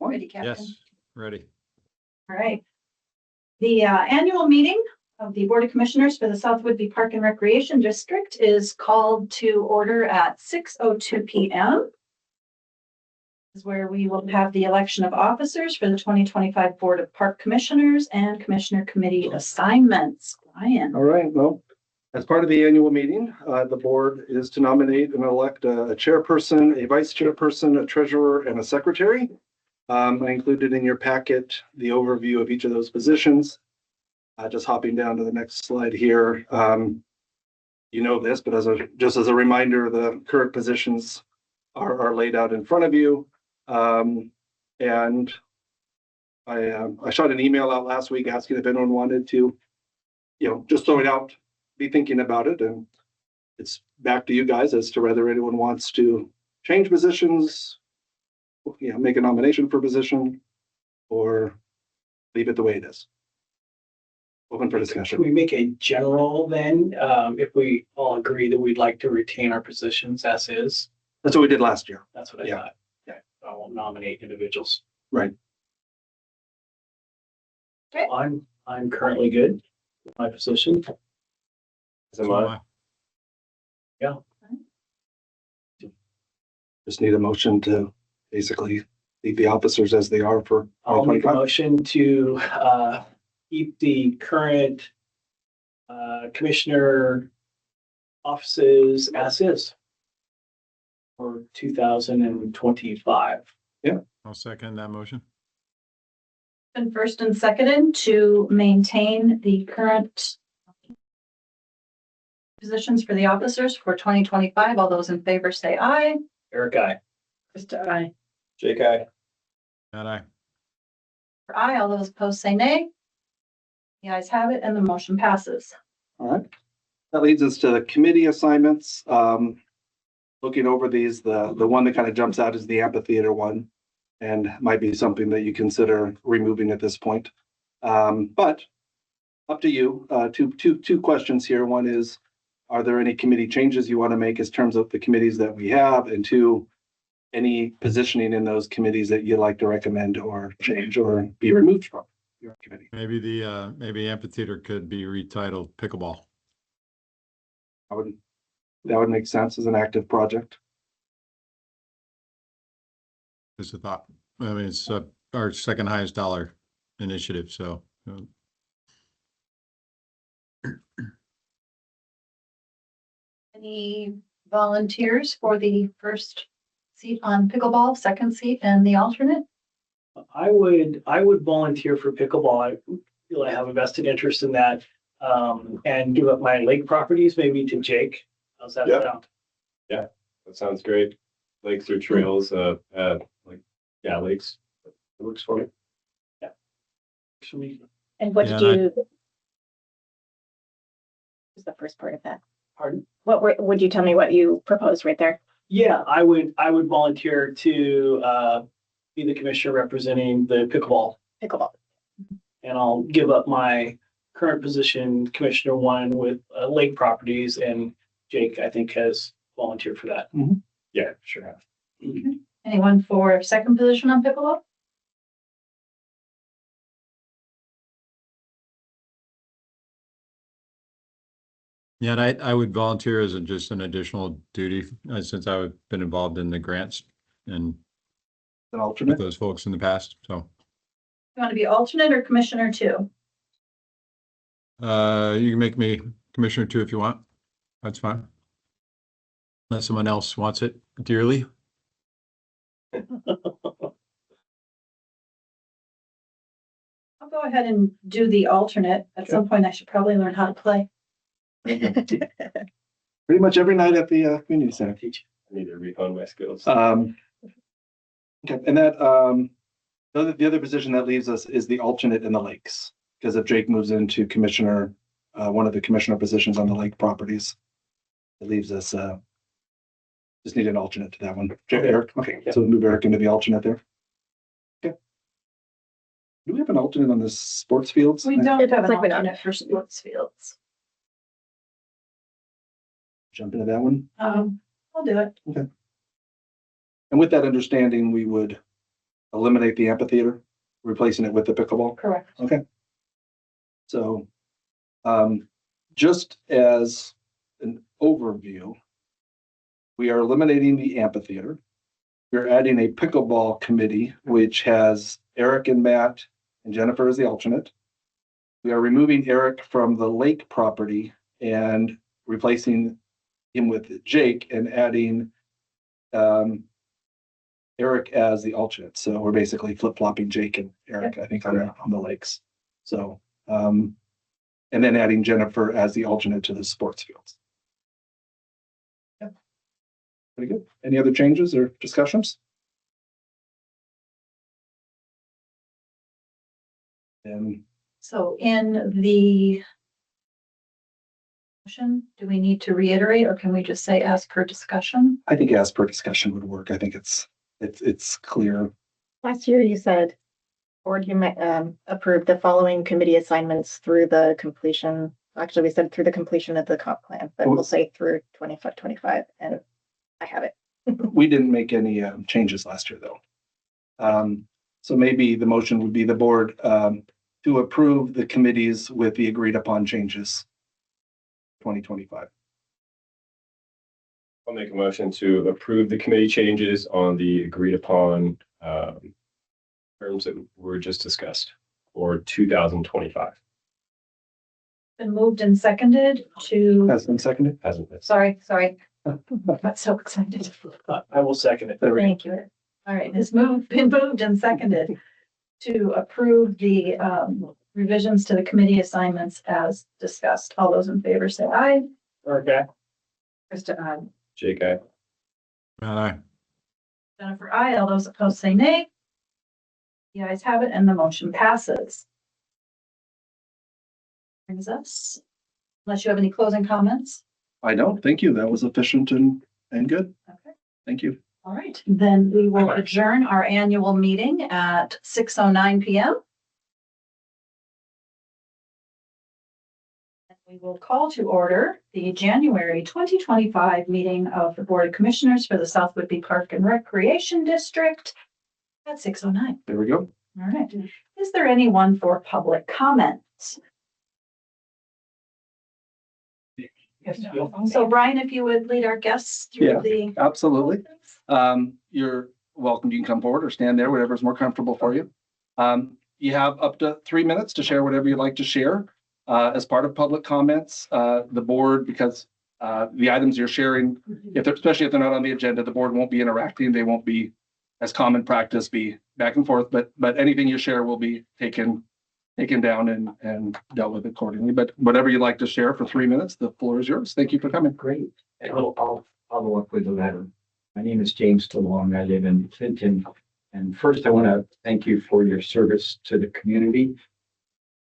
Ready, Captain? Yes, ready. All right. The annual meeting of the Board of Commissioners for the South Whidbey Park and Recreation District is called to order at 6:02 p.m. This is where we will have the election of officers for the 2025 Board of Park Commissioners and Commissioner Committee assignments. Ryan. All right, well, as part of the annual meeting, the board is to nominate and elect a chairperson, a vice chairperson, a treasurer, and a secretary. I included in your packet the overview of each of those positions. Just hopping down to the next slide here. You know this, but just as a reminder, the current positions are laid out in front of you. And I shot an email out last week asking if anyone wanted to, just throw it out, be thinking about it. And it's back to you guys as to whether anyone wants to change positions, make a nomination for position, or leave it the way it is. Open for discussion. Can we make a general then, if we all agree that we'd like to retain our positions as is? That's what we did last year. That's what I Yeah. thought. Yeah. I won't nominate individuals. Right. Okay. I'm currently good with my position. So am I. Just need a motion to basically leave the officers as they are for I'll make a 2025. motion to keep the current commissioner offices as is for 2025. I'll second that motion. And first and seconded to maintain the current positions for the officers for 2025. All those in favor say aye. Eric, I. Krista, aye. Jake, I. And I. For aye, all those opposed say nay. The ayes have it and the motion passes. All right. That leads us to the committee assignments. Looking over these, the one that kind of jumps out is the amphitheater one, and might be something that you consider removing at this point. But up to you. Two questions here. One is, are there any committee changes you want to make in terms of the committees that we have? And two, any positioning in those committees that you'd like to recommend or change or be removed from your committee? Maybe maybe amphitheater could be retitled pickleball. That would make sense as an active project. Just a thought. I mean, it's our second highest dollar initiative, so. Any volunteers for the first seat on pickleball, second seat, and the alternate? I would volunteer for pickleball. I feel I have a vested interest in that. And give up my lake properties maybe to Jake. How's that Yeah. sound? That sounds great. Lakes or trails, lakes. It works for me. For me. And what Yeah, did and you? Was the first part of that? Pardon? Would you tell me what you proposed right there? Yeah, I would volunteer to be the commissioner representing the pickleball. Pickleball. And I'll give up my current position, Commissioner One, with lake properties, and Jake, I think, has volunteered for that. Yeah, sure have. Anyone for second position on pickleball? Yeah, and I would volunteer as just an additional duty, since I've been involved in the grants and An with alternate. those folks in the past, so. You want to be alternate or commissioner two? You can make me commissioner too if you want. That's fine. Unless someone else wants it dearly. I'll go ahead and do the alternate. At some point, I should probably learn how to play. Pretty much every night at the community center. Teach. I need to refine my skills. Okay, and that the other position that leaves us is the alternate in the lakes, because if Jake moves into commissioner, one of the commissioner positions on the lake properties, it leaves us just need an alternate to that one. Eric, okay, so we'll move Eric into the alternate there. Okay. Do we have an alternate on the sports fields? We don't It have looks an like we don't. alternate for sports fields. Jump into that one. I'll do it. And with that understanding, we would eliminate the amphitheater, replacing it with the pickleball. Correct. Okay. So, just as an overview, we are eliminating the amphitheater. We're adding a pickleball committee, which has Eric and Matt and Jennifer as the alternate. We are removing Eric from the lake property and replacing him with Jake and adding Eric as the alternate. So we're basically flip-flopping Jake and Eric, I think, on the lakes. So, and then adding Jennifer as the alternate to the sports fields. Yep. Pretty good. Any other changes or discussions? And So in the motion, do we need to reiterate or can we just say as per discussion? I think as per discussion would work. I think it's clear. Last year you said, board, you might approve the following committee assignments through the completion. Actually, we said through the completion of the comp plan, but we'll say through 25, and I have it. We didn't make any changes last year, though. So maybe the motion would be the board to approve the committees with the agreed upon changes. 2025. I'll make a motion to approve the committee changes on the agreed upon terms that were just discussed for 2025. Been moved and seconded to, Has been seconded. Hasn't been. sorry, got so excited. I will second it. There we go. Thank you. All right, it's been moved and seconded to approve the revisions to the committee assignments as discussed. All those in favor say aye. Okay. Krista, aye. Jake, aye. Aye. Jennifer, aye. All those opposed say nay. The ayes have it and the motion passes. Brings us, unless you have any closing comments. I don't. Thank you. That was efficient and good. Okay. Thank you. All right, then we will adjourn our annual meeting at 6:09 p.m. And we will call to order the January 2025 meeting of the Board of Commissioners for the South Whitby Park and Recreation District at 6:09. There we go. All right. Is there anyone for public comments? So Brian, if you would lead our guests Yeah. through the. Absolutely. You're welcome. You can come forward or stand there, whatever's more comfortable for you. You have up to 3 minutes to share whatever you'd like to share. As part of public comments, the board, because the items you're sharing, especially if they're not on the agenda, the board won't be interacting. They won't be, as common practice, be back and forth, but anything you share will be taken down and dealt with accordingly. But whatever you'd like to share for 3 minutes, the floor is yours. Thank you for coming. Great. I'll follow up with a letter. My name is James DeLong. I live in Clinton. And first, I want to thank you for your service to the community,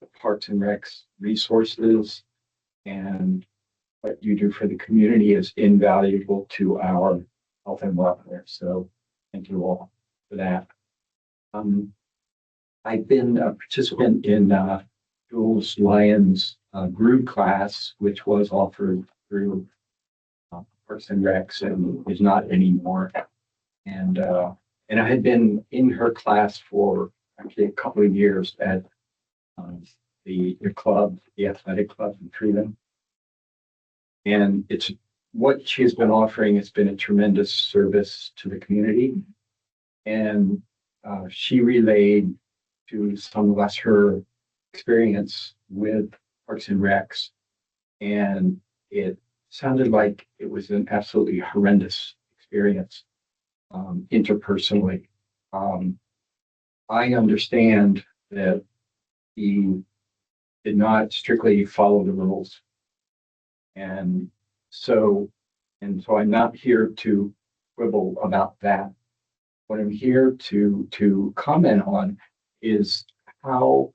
the Parks and Recs resources, and what you do for the community is invaluable to our health and welfare. So thank you all for that. I've been a participant in Jules Lyons group class, which was offered through Parks and Recs and is not anymore. And I had been in her class for actually a couple of years at the club, the athletic club in Freeman. And it's what she's been offering. It's been a tremendous service to the community. And she relayed to some of us her experience with Parks and Recs. And it sounded like it was an absolutely horrendous experience interpersonally. I understand that he did not strictly follow the rules. And so I'm not here to quibble about that. What I'm here to comment on is how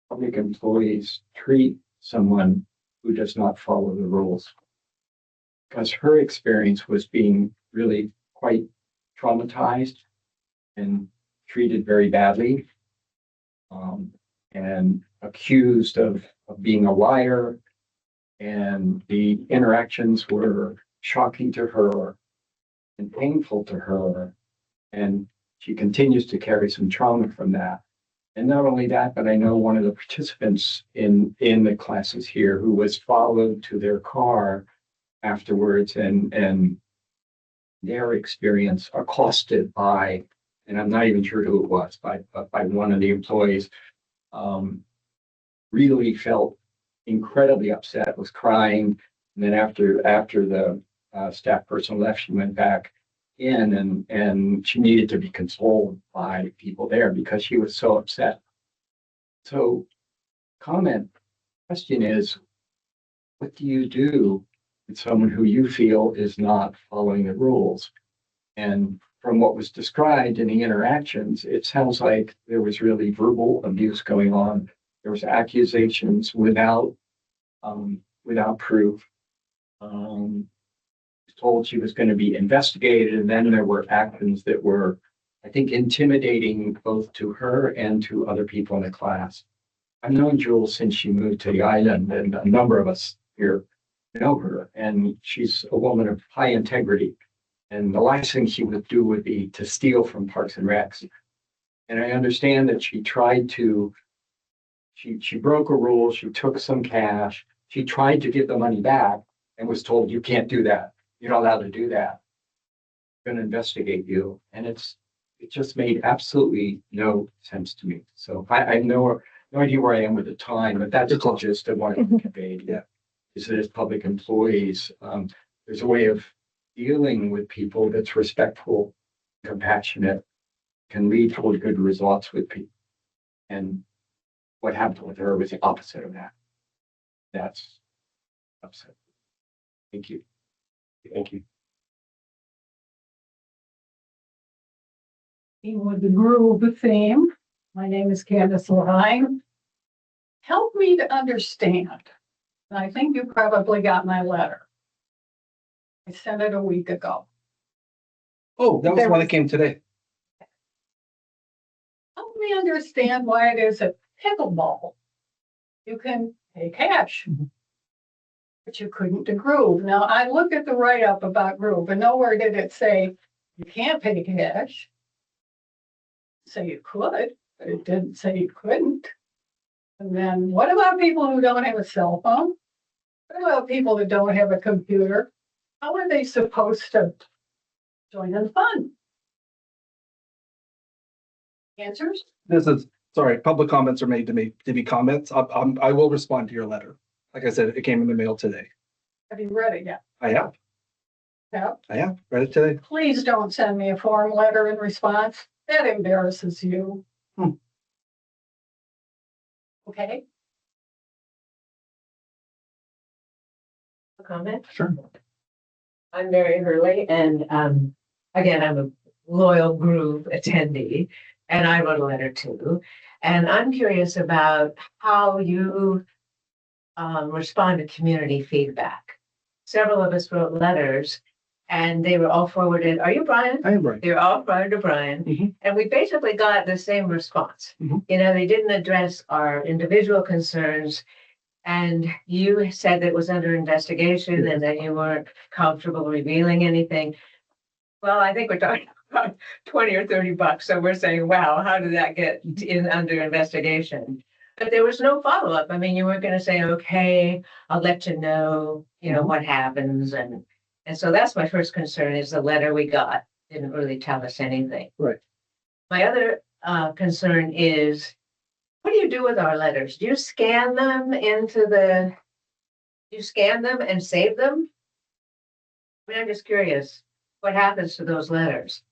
public employees treat someone who does not follow the rules. Because her experience was being really quite traumatized and treated very badly, and accused of being a liar. And the interactions were shocking to her and painful to her. And she continues to carry some trauma from that. And not only that, but I know one of the participants in the classes here who was followed to their car afterwards and their experience accosted by, and I'm not even sure who it was, by one of the employees, really felt incredibly upset, was crying. And then after the staff person left, she went back in and she needed to be consoled by people there because she was so upset. So question is, what do you do with someone who you feel is not following the rules? And from what was described in the interactions, it sounds like there was really verbal abuse going on. There was accusations without proof. Told she was going to be investigated, and then there were actions that were, I think, intimidating both to her and to other people in the class. I've known Jules since she moved to the island, and a number of us here know her, and she's a woman of high integrity. And the last thing she would do would be to steal from Parks and Recs. And I understand that she tried to, she broke a rule, she took some cash, she tried to get the money back and was told, you can't do that. You're not allowed to do that. I'm going to investigate you. And it just made absolutely no sense to me. So I have no idea where I am with the time, but that's the gist of what I conveyed. Yeah. Is that as public employees, there's a way of dealing with people that's respectful, compassionate, can lead toward good results with people. And what happened with her was the opposite of that. That's upset. Thank you. Thank you. With the groove theme, my name is Candace Levine. Help me to understand. And I think you probably got my letter. I sent it a week ago. Oh, that was the one that came today. Help me understand why it is a pickleball. You can pay cash. But you couldn't to Groove. Now, I looked at the write-up about Groove, and nowhere did it say you can't pay cash. Say you could, but it didn't say you couldn't. And then what about people who don't have a cell phone? What about people that don't have a computer? How are they supposed to join in the fun? Answers? Sorry, public comments are made to be comments. I will respond to your letter. Like I said, it came in the mail today. Have you read it yet? I have. No. I have read it today. Please don't send me a form letter in response. That embarrasses you. Okay? A comment? Sure. I'm Mary Hurley, and again, I'm a loyal Groove attendee, and I wrote a letter too. And I'm curious about how you respond to community feedback. Several of us wrote letters, and they were all forwarded. Are you Brian? I am right. They were all forwarded to Brian, Mhm. and we basically got the same response. Mhm. You know, they didn't address our individual concerns. And you said that it was under investigation and that you weren't comfortable revealing anything. Well, I think we're talking about 20 or 30 bucks. So we're saying, wow, how did that get in under investigation? But there was no follow-up. I mean, you weren't going to say, okay, I'll let you know, what happens. And so that's my first concern is the letter we got didn't really tell us anything. Right. My other concern is, what do you do with our letters? Do you scan them and save them? I mean, I'm just curious, what happens to those letters?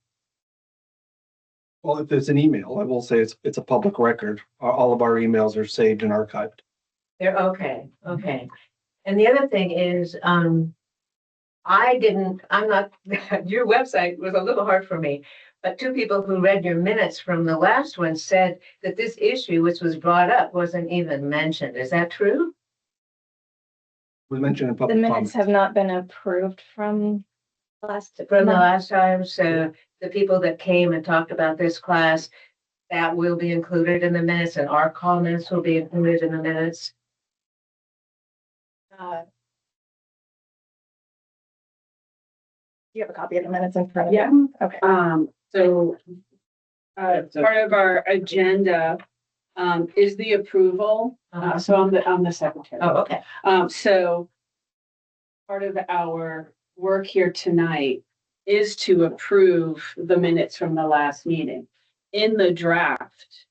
Well, if it's an email, I will say it's a public record. All of our emails are saved and archived. They're okay. And the other thing is, I'm not, your website was a little hard for me, but two people who read your minutes from the last one said that this issue, which was brought up, wasn't even mentioned. Is that true? We mentioned in The public minutes comments. have not been approved from last. From the month. last time, so the people that came and talked about this class, that will be included in the minutes and our comments will be included in the minutes. Do you have a copy of the minutes in front of you? Okay. So part of our agenda, is the approval. So I'm the secretary. Oh, okay. So part of our work here tonight is to approve the minutes from the last meeting. In the draft,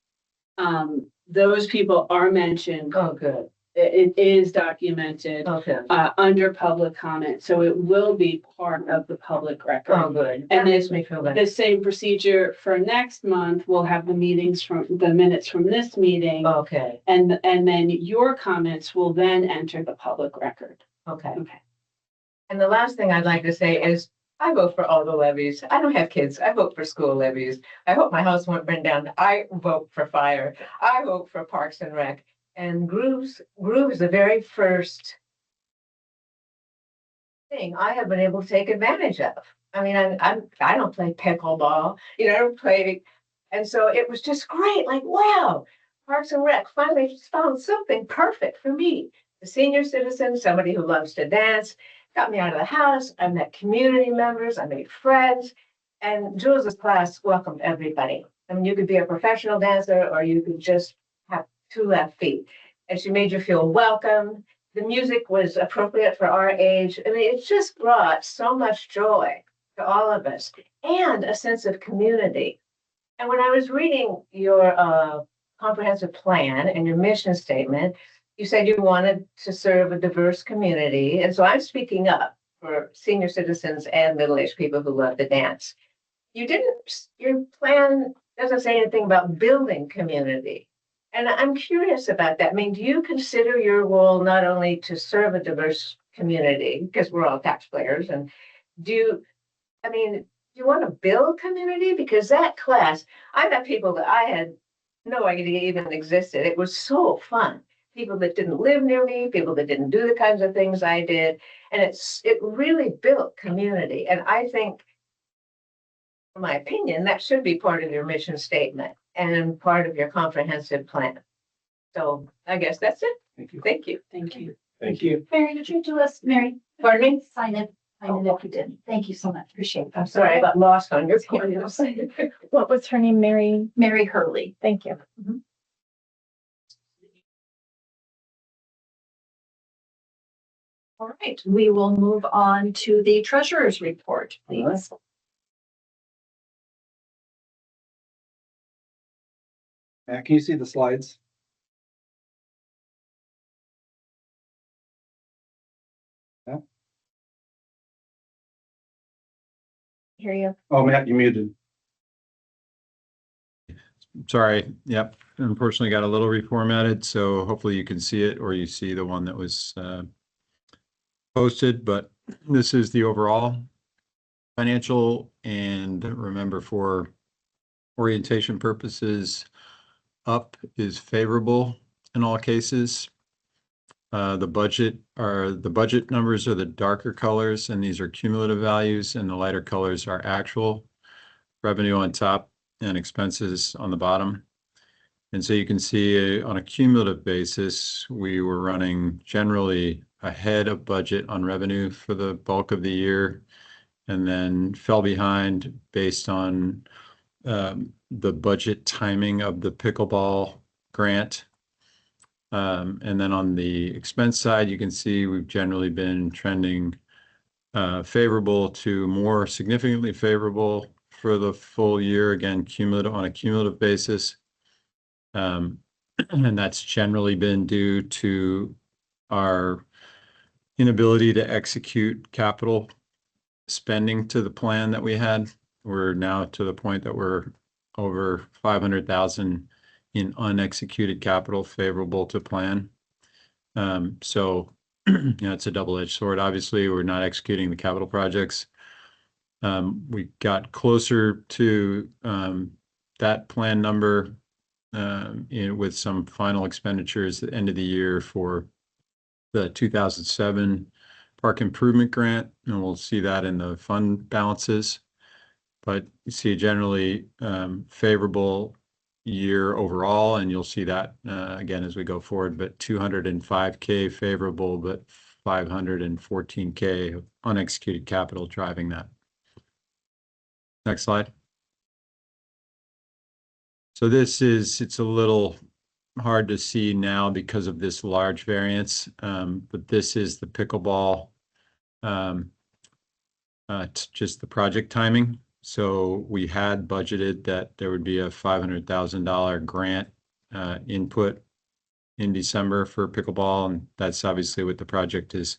those people are mentioned. Oh, good. It is documented, Okay. under public comment, so it will be part of the public record. Oh, good. And That makes me feel better. The same procedure for next month, we'll have the minutes from this meeting. Okay, And then your comments will then enter the public record. okay. Okay. And the last thing I'd like to say is I vote for all the levies. I don't have kids. I vote for school levies. I hope my house won't burn down. I vote for fire. I vote for Parks and Rec. And Groove is the very first thing I have been able to take advantage of. I mean, I don't play pickleball, I don't play, and so it was just great. Like, wow, Parks and Rec finally found something perfect for me. The senior citizen, somebody who loves to dance, got me out of the house. I met community members. I made friends, and Jules's class welcomed everybody. I mean, you could be a professional dancer, or you could just have two left feet, and she made you feel welcome. The music was appropriate for our age. I mean, it just brought so much joy to all of us and a sense of community. And when I was reading your comprehensive plan and your mission statement, you said you wanted to serve a diverse community. And so I'm speaking up for senior citizens and middle-aged people who love to dance. Your plan doesn't say anything about building community. And I'm curious about that. I mean, do you consider your role not only to serve a diverse community, because we're all taxpayers, and do you want to build community? Because that class, I met people that I had no idea even existed. It was so fun. People that didn't live near me, people that didn't do the kinds of things I did. And it really built community. And I think, in my opinion, that should be part of your mission statement and part of your comprehensive plan. So I guess that's it. Thank you. Thank you. Thank you. Thank you. Mary, did you do us, Mary? Pardon me? Sign it. I know that you did. Thank you so much. Appreciate it. I'm sorry, I got lost on your point. What was her name? Mary? Mary Hurley. Thank you. All right, we will move on to the treasurer's report, please. Can you see the slides? Hear you. Oh, Matt, you muted. Sorry. Yep. Unfortunately got a little reformatted, so hopefully you can see it or you see the one that was posted, but this is the overall financial, and remember, for orientation purposes, up is favorable in all cases. The budget numbers are the darker colors, and these are cumulative values, and the lighter colors are actual revenue on top and expenses on the bottom. And so you can see on a cumulative basis, we were running generally ahead of budget on revenue for the bulk of the year, and then fell behind based on the budget timing of the pickleball grant. And then on the expense side, you can see we've generally been trending favorable to more significantly favorable for the full year, again, on a cumulative basis. And that's generally been due to our inability to execute capital spending to the plan that we had. We're now to the point that we're over 500,000 in unexecuted capital favorable to plan. So it's a double-edged sword. Obviously, we're not executing the capital projects. We got closer to that plan number with some final expenditures at the end of the year for the 2007 park improvement grant, and we'll see that in the fund balances. But you see a generally favorable year overall, and you'll see that again as we go forward, but 205K favorable, but 514K unexecuted capital driving that. Next slide. So it's a little hard to see now because of this large variance, but this is the pickleball, just the project timing. So we had budgeted that there would be a $500,000 grant input in December for pickleball, and that's obviously what the project is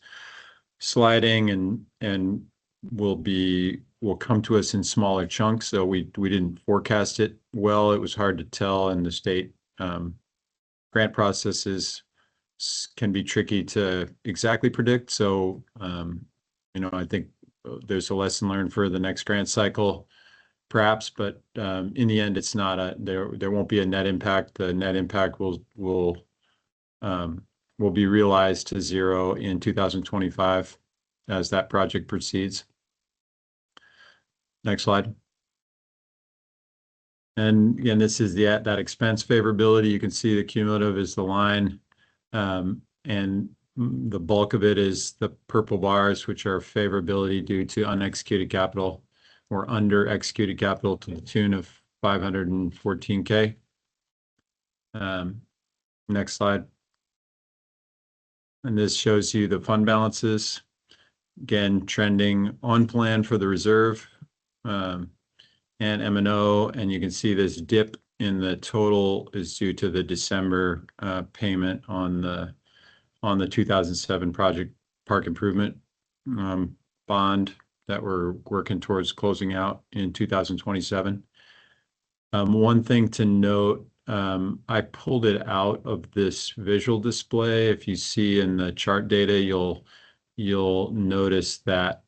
sliding and will come to us in smaller chunks. So we didn't forecast it well. It was hard to tell, and the state grant processes can be tricky to exactly predict. So I think there's a lesson learned for the next grant cycle, perhaps, but in the end, it's not there won't be a net impact. The net impact will be realized to zero in 2025 as that project proceeds. Next slide. And again, this is that expense favorability. You can see the cumulative is the line, and the bulk of it is the purple bars, which are favorability due to unexecuted capital or under executed capital to the tune of $514K. Next slide. And this shows you the fund balances, again, trending on plan for the reserve and M&O. And you can see this dip in the total is due to the December payment on the 2007 project park improvement bond that we're working towards closing out in 2027. One thing to note, I pulled it out of this visual display. If you see in the chart data, you'll notice that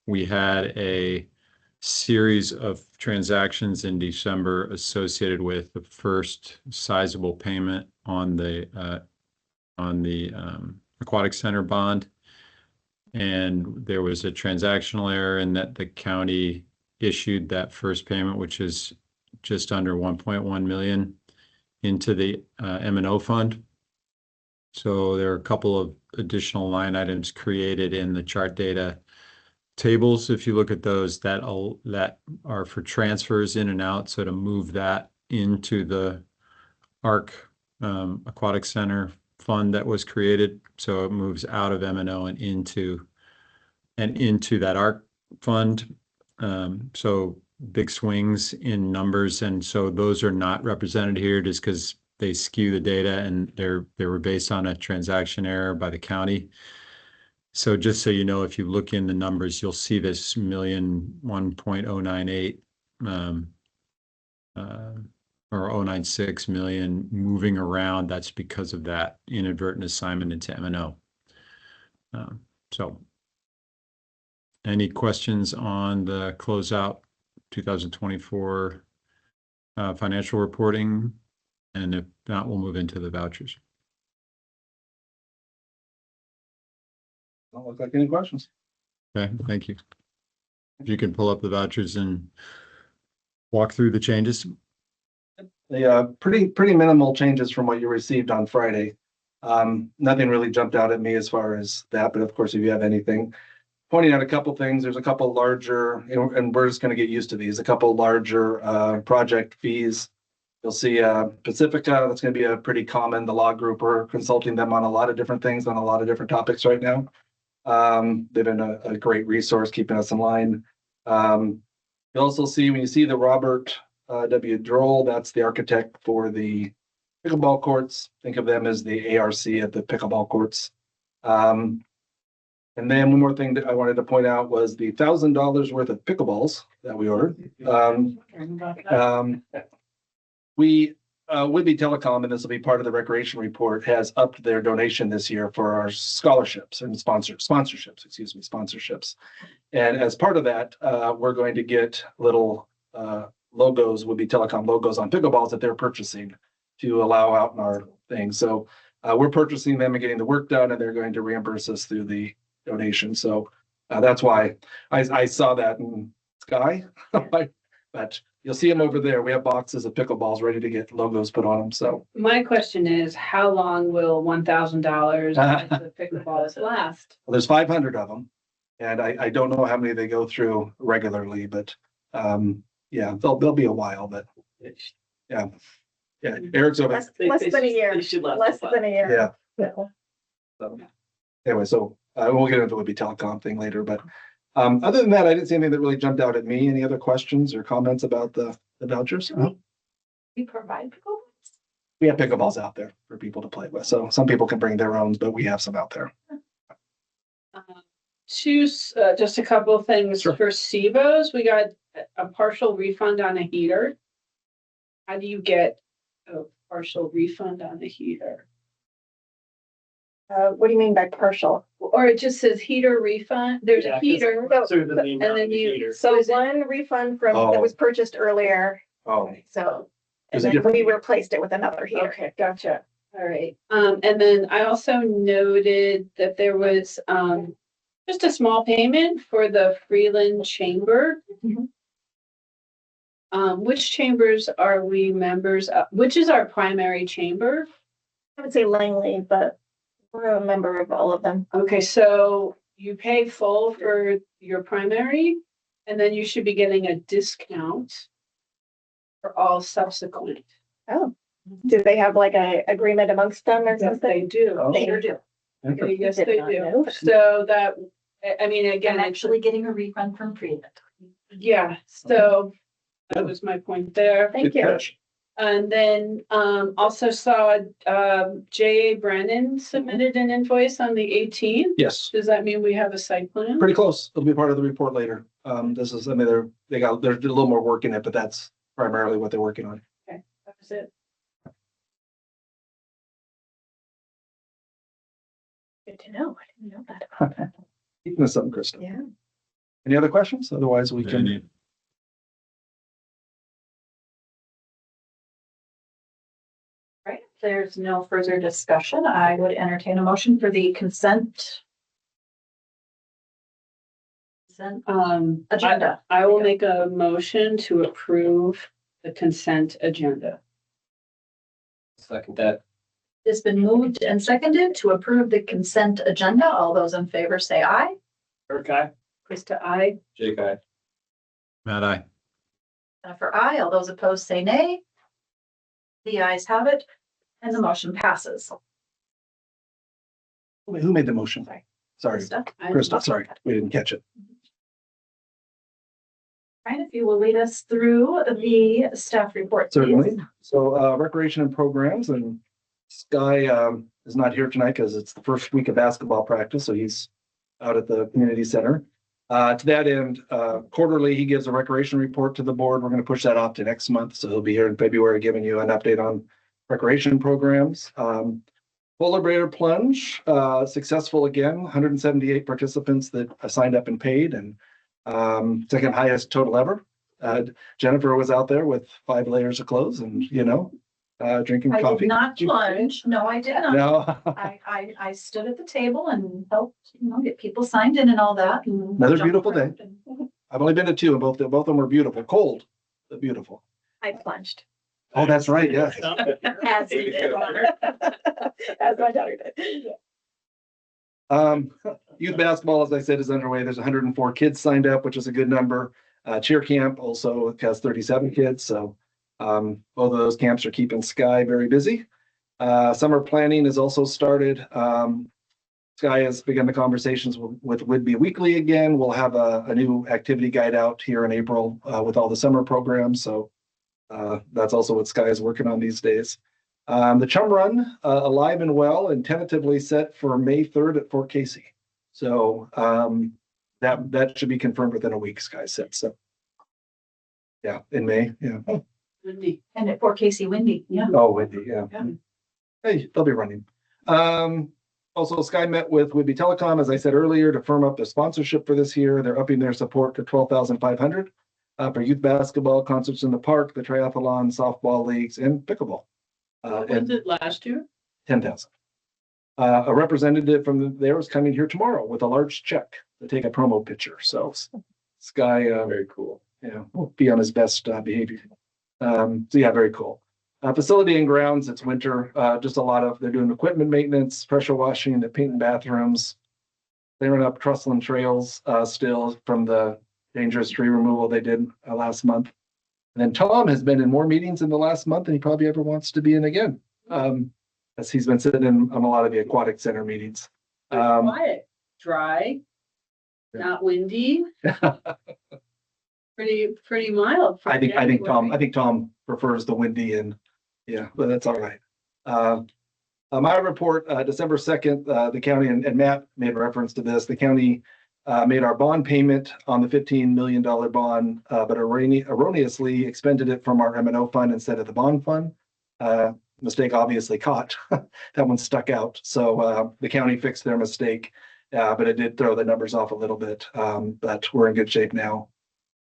we had a series of transactions in December associated with the first sizable payment on the aquatic center bond. And there was a transactional error in that the county issued that first payment, which is just under 1.1 million, into the M&O fund. So there are a couple of additional line items created in the chart data tables. If you look at those, that are for transfers in and out. So to move that into the ARC Aquatic Center fund that was created, so it moves out of M&O and into that ARC fund. So big swings in numbers, and so those are not represented here just because they skew the data, and they were based on a transaction error by the county. So just so you know, if you look in the numbers, you'll see this 1.098 or 096 million moving around. That's because of that inadvertent assignment into M&O. So any questions on the closeout 2024 financial reporting? And if not, we'll move into the vouchers. Don't look like any questions. Okay, thank you. If you can pull up the vouchers and walk through the changes. The pretty minimal changes from what you received on Friday. Nothing really jumped out at me as far as that, but of course, if you have anything, pointing out a couple things, there's a couple larger, and we're just going to get used to these, a couple larger project fees. You'll see Pacifica, that's going to be a pretty common, the law group, we're consulting them on a lot of different things, on a lot of different topics right now. They've been a great resource keeping us in line. You also see, when you see the Robert W. Droll, that's the architect for the pickleball courts. Think of them as the ARC at the pickleball courts. And then one more thing that I wanted to point out was the $1,000 worth of pickleballs that we ordered. Whitby Telecom, and this will be part of the recreation report, has upped their donation this year for our scholarships and sponsorships. And as part of that, we're going to get little logos, Whitby Telecom logos on pickleballs that they're purchasing to allow out in our thing. So we're purchasing them and getting the work done, and they're going to reimburse us through the donation. So that's why I saw that in Sky, but you'll see them over there. We have boxes of pickleballs ready to get logos put on them. So My question is, how long will $1,000 of the pickleballs last? well, there's 500 of them, and I don't know how many they go through regularly, but yeah, they'll be a while. But Yeah. Yeah, Eric's over. Less than a year, They should last less a while. than a year. Yeah. So, anyway, so we'll get into the Would-Be Telecom thing later, but other than that, I didn't see anything that really jumped out at me. Any other questions or comments about the vouchers? We provide pickleball. We have pickleballs out there for people to play with. So some people can bring their own, but we have some out there. Just a couple of things Sure. for SIBOs. We got a partial refund on a heater. How do you get a partial refund on a heater? What do you mean by partial? Or it just says heater refund, there's Yeah, a 'cause heater, So the name and of then the you, heater. so So is it, one refund from, Oh. that was purchased earlier, Oh, so, and Is it then different? we replaced it with another heater. okay, gotcha. All right, and then I also noted that there was, just a small payment for the Freeland Chamber. Mhm. Which chambers are we members of? Which is our primary chamber? I would say Langley, but we're a member of all of them. Okay, so you pay full for your primary, and then you should be getting a discount for all subsequent. Oh, do they have like a agreement amongst them or Yes, something? they do. Oh. They Sure do. Okay, yes, Did they not do. know. So that, I mean, again, I'm it's, actually getting a refund from Freeland. yeah, so that was my point there. Thank good you. catch. And then, also saw, J.A. Brennan submitted an invoice on the 18th. Yes, Does that mean we have a site plan? pretty close. It'll be part of the report later. This is, I mean, there's a little more work in it, but that's primarily what they're working on. That was it. Good to know. I didn't know that. Keeping us something, Krista. Yeah. Any other questions? Otherwise, we can. Right, if there's no further discussion, I would entertain a motion for the consent. Agenda. I will make a motion to approve the consent agenda. Second that. It's been moved and seconded to approve the consent agenda. All those in favor say aye. Okay. Krista, I. Jake, I. Matt, aye. For aye, all those opposed say nay. The ayes have it, and the motion passes. Who made the motion? Sorry, Krista, Krista, sorry, we didn't catch it. Ryan, if you will lead us through the staff report. please. Certainly. So recreation and programs, and Sky is not here tonight because it's the first week of basketball practice, so he's out at the community center. To that end, quarterly, he gives a recreation report to the board. We're going to push that off to next month, so he'll be here in February giving you an update on recreation programs. Polar bear plunge, successful again, 178 participants that signed up and paid, and second highest total ever. Jennifer was out there with 5 layers of clothes and, drinking I coffee. did not plunge. No, I did not. No, I stood at the table and helped, get people signed in and all that. and Another jumped beautiful around day. and- I've only been to 2 and both of them were beautiful, cold, but beautiful. I plunged. Oh, that's right, yes. As you did, Honor. As my daughter did. Youth basketball, as I said, is underway. There's 104 kids signed up, which is a good number. Cheer camp also has 37 kids, so both of those camps are keeping Sky very busy. Summer planning has also started. Sky has begun the conversations with Whidbey Weekly again. We'll have a new activity guide out here in April with all the summer programs, so that's also what Sky is working on these days. The Chum Run, alive and well and tentatively set for May 3rd at Fort Casey. So that should be confirmed within a week, Sky said. So yeah, in May. Yeah. Wendy. And at Fort Casey Windy, yeah. Oh, Wendy, yeah. Yeah. Hey, they'll be running. Also, Sky met with Would-Be Telecom, as I said earlier, to firm up the sponsorship for this year. They're upping their support to $12,500 for youth basketball, concerts in the park, the triathlon, softball leagues, and pickleball. What was it last year? 10,000. A representative from there is coming here tomorrow with a large check to take a promo picture. So Sky, Very cool. will be on his best behavior. So yeah, very cool. Facility and grounds, it's winter, just a lot of, they're doing equipment maintenance, pressure washing, the painting bathrooms, clearing up Trussland trails still from the dangerous tree removal they did last month. And then Tom has been in more meetings in the last month than he probably ever wants to be in again. As he's been sitting in on a lot of the aquatic center meetings. Quiet, dry, not windy. Pretty mild. for I think January. Tom prefers the windy and, yeah, but that's all right. My report, December 2nd, the county and Matt made reference to this. The county made our bond payment on the $15 million bond, but erroneously expended it from our M&O fund instead of the bond fund. Mistake obviously caught. That one stuck out. So the county fixed their mistake, but it did throw the numbers off a little bit. But we're in good shape now.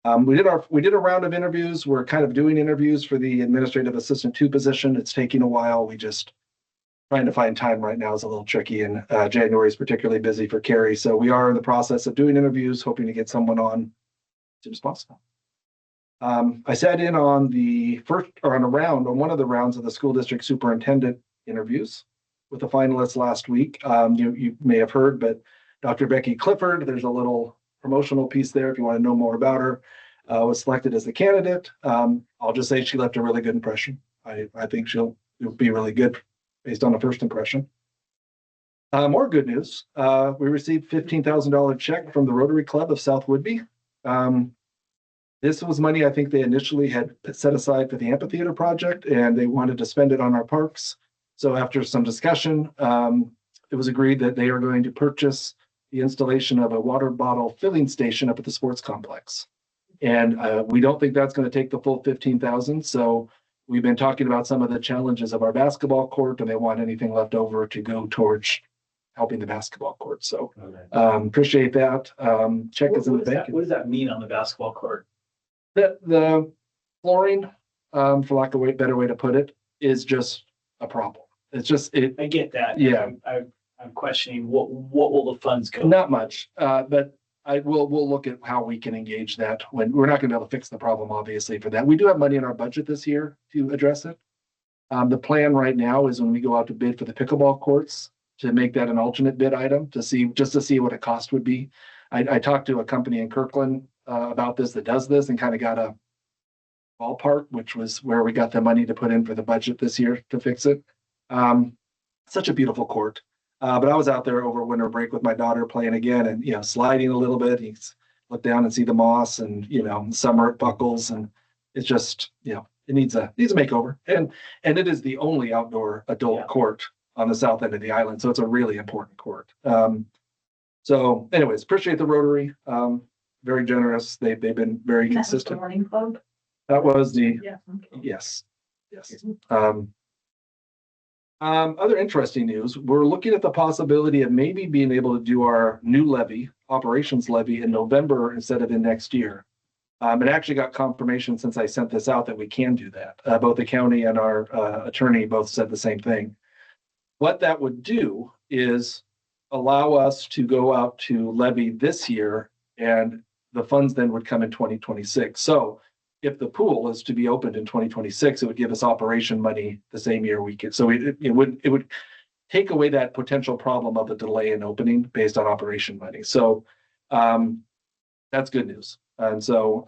We did a round of interviews. We're kind of doing interviews for the administrative assistant 2 position. It's taking a while. We just trying to find time right now is a little tricky, and January is particularly busy for Carrie. So we are in the process of doing interviews, hoping to get someone on as soon as possible. I sat in on one of the rounds of the school district superintendent interviews with the finalists last week. You may have heard, but Dr. Becky Clifford, there's a little promotional piece there if you want to know more about her, was selected as the candidate. I'll just say she left a really good impression. I think she'll be really good based on a first impression. More good news. We received $15,000 check from the Rotary Club of South Whitby. This was money I think they initially had set aside for the amphitheater project, and they wanted to spend it on our parks. So after some discussion, it was agreed that they are going to purchase the installation of a water bottle filling station up at the sports complex. And we don't think that's going to take the full 15,000. So we've been talking about some of the challenges of our basketball court, and they want anything left over to go towards helping the basketball court. So appreciate that. Check is in the bank. What does that mean on the basketball court? The flooring, for lack of a better way to put it, is just a problem. It's just it. I get that. Yeah. I'm questioning what will the funds go? Not much, but we'll look at how we can engage that when we're not going to be able to fix the problem, obviously, for that. We do have money in our budget this year to address it. The plan right now is when we go out to bid for the pickleball courts to make that an alternate bid item to see what a cost would be. I talked to a company in Kirkland about this that does this and kind of got a ballpark, which was where we got the money to put in for the budget this year to fix it. Such a beautiful court. But I was out there over winter break with my daughter playing again and, sliding a little bit. You look down and see the moss and, in summer it buckles, and it's just, it needs a makeover. And it is the only outdoor adult court on the south end of the island. So it's a really important court. So anyways, appreciate the Rotary. Very generous. They've been very consistent. Morning Club. That was the, Yeah. Okay. yes. Other interesting news, we're looking at the possibility of maybe being able to do our new levy, operations levy, in November instead of in next year. It actually got confirmation since I sent this out that we can do that. Both the county and our attorney both said the same thing. What that would do is allow us to go out to levy this year, and the funds then would come in 2026. So if the pool is to be opened in 2026, it would give us operation money the same year we could. So it would take away that potential problem of a delay in opening based on operation money. So that's good news. And so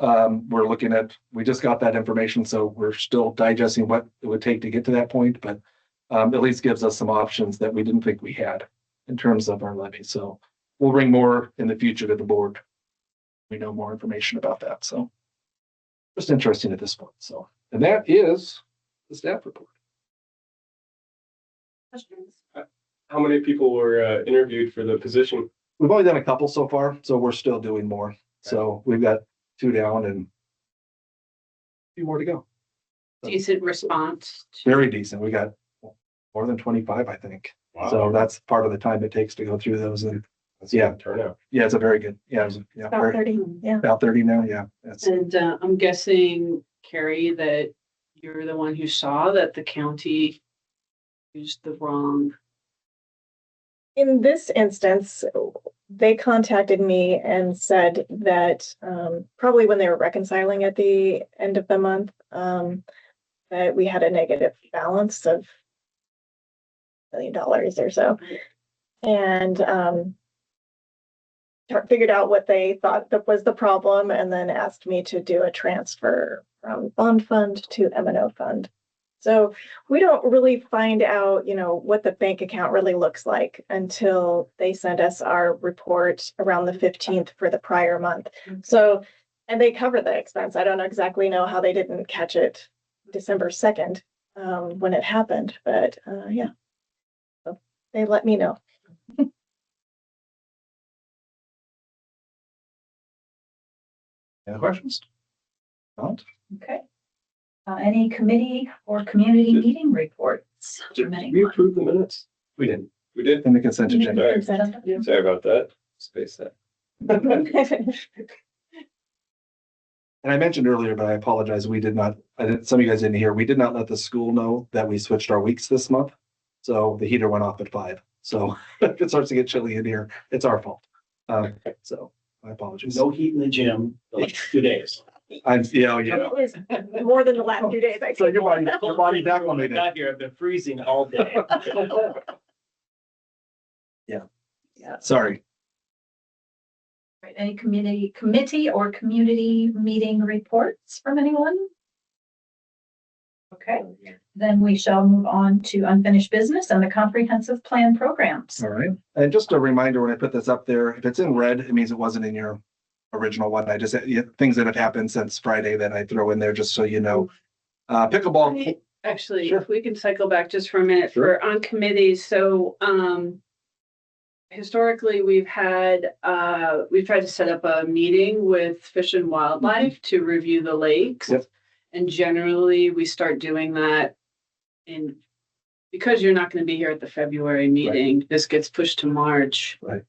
we just got that information. So we're still digesting what it would take to get to that point, but at least gives us some options that we didn't think we had in terms of our levy. So we'll bring more in the future to the board. We know more information about that. So just interesting at this point. So, and that is the staff report. Questions? How many people were interviewed for the position? We've only done a couple so far, so we're still doing more. So we've got 2 down and a few more to go. Decent response. Very decent. We got more than 25, I think. Wow. So that's part of the time it takes to go through those. And That's a good turnout. yeah, it's a very good. Yeah, About 30, yeah. about 30 now. Yeah. That's And I'm guessing, Carrie, that you're the one who saw that the county used the wrong. In this instance, they contacted me and said that probably when they were reconciling at the end of the month, that we had a negative balance of $1 million or so. And figured out what they thought that was the problem, and then asked me to do a transfer from bond fund to M&O fund. So we don't really find out, what the bank account really looks like until they send us our report around the 15th for the prior month. So, and they cover the expense. I don't exactly know how they didn't catch it December 2nd when it happened, but yeah, so they let me know. Any questions? Not? Okay. Any committee or community meeting reports Did from we anyone? approve the minutes? We didn't. We did? In the consent agenda. Consent. Sorry about that. Space that. And I mentioned earlier, but I apologize, we did not, some of you guys didn't hear, we did not let the school know that we switched our weeks this month. So the heater went off at 5. So if it starts to get chilly in here, it's our fault. So my apologies. No heat in the gym the last 2 days. Yeah. It was more than the last 2 days. So your body When I definitely did. got here, I've been freezing all day. Yeah. Sorry. Right, any committee or community meeting reports from anyone? Okay, then we shall move on to unfinished business and the comprehensive plan programs. All right. And just a reminder, when I put this up there, if it's in red, it means it wasn't in your original one. I just, things that have happened since Friday that I throw in there, just so you know. Pickleball. Actually, Sure. if we can cycle back just for a minute for on committees, so historically, we've tried to set up a meeting with Fish and Wildlife to review the lakes. Yep. And generally, we start doing that because you're not going to be here at the February meeting, this gets pushed to March. Right.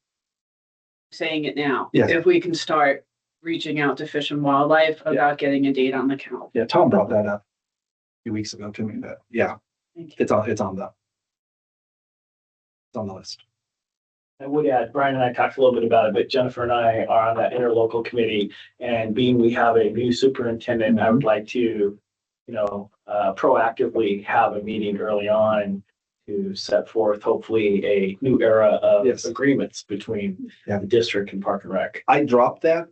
Saying it now. Yes. If we can start reaching out to Fish and Wildlife about getting a date on the calendar. Yeah, Tom brought that up a few weeks ago to me, that, yeah, Thank you. it's on the list. I would add, Brian and I talked a little bit about it, but Jennifer and I are on that interlocal committee. And being we have a new superintendent, I would like to, proactively have a meeting early on to set forth hopefully a new era of agreements between the district and Park and Rec. I dropped that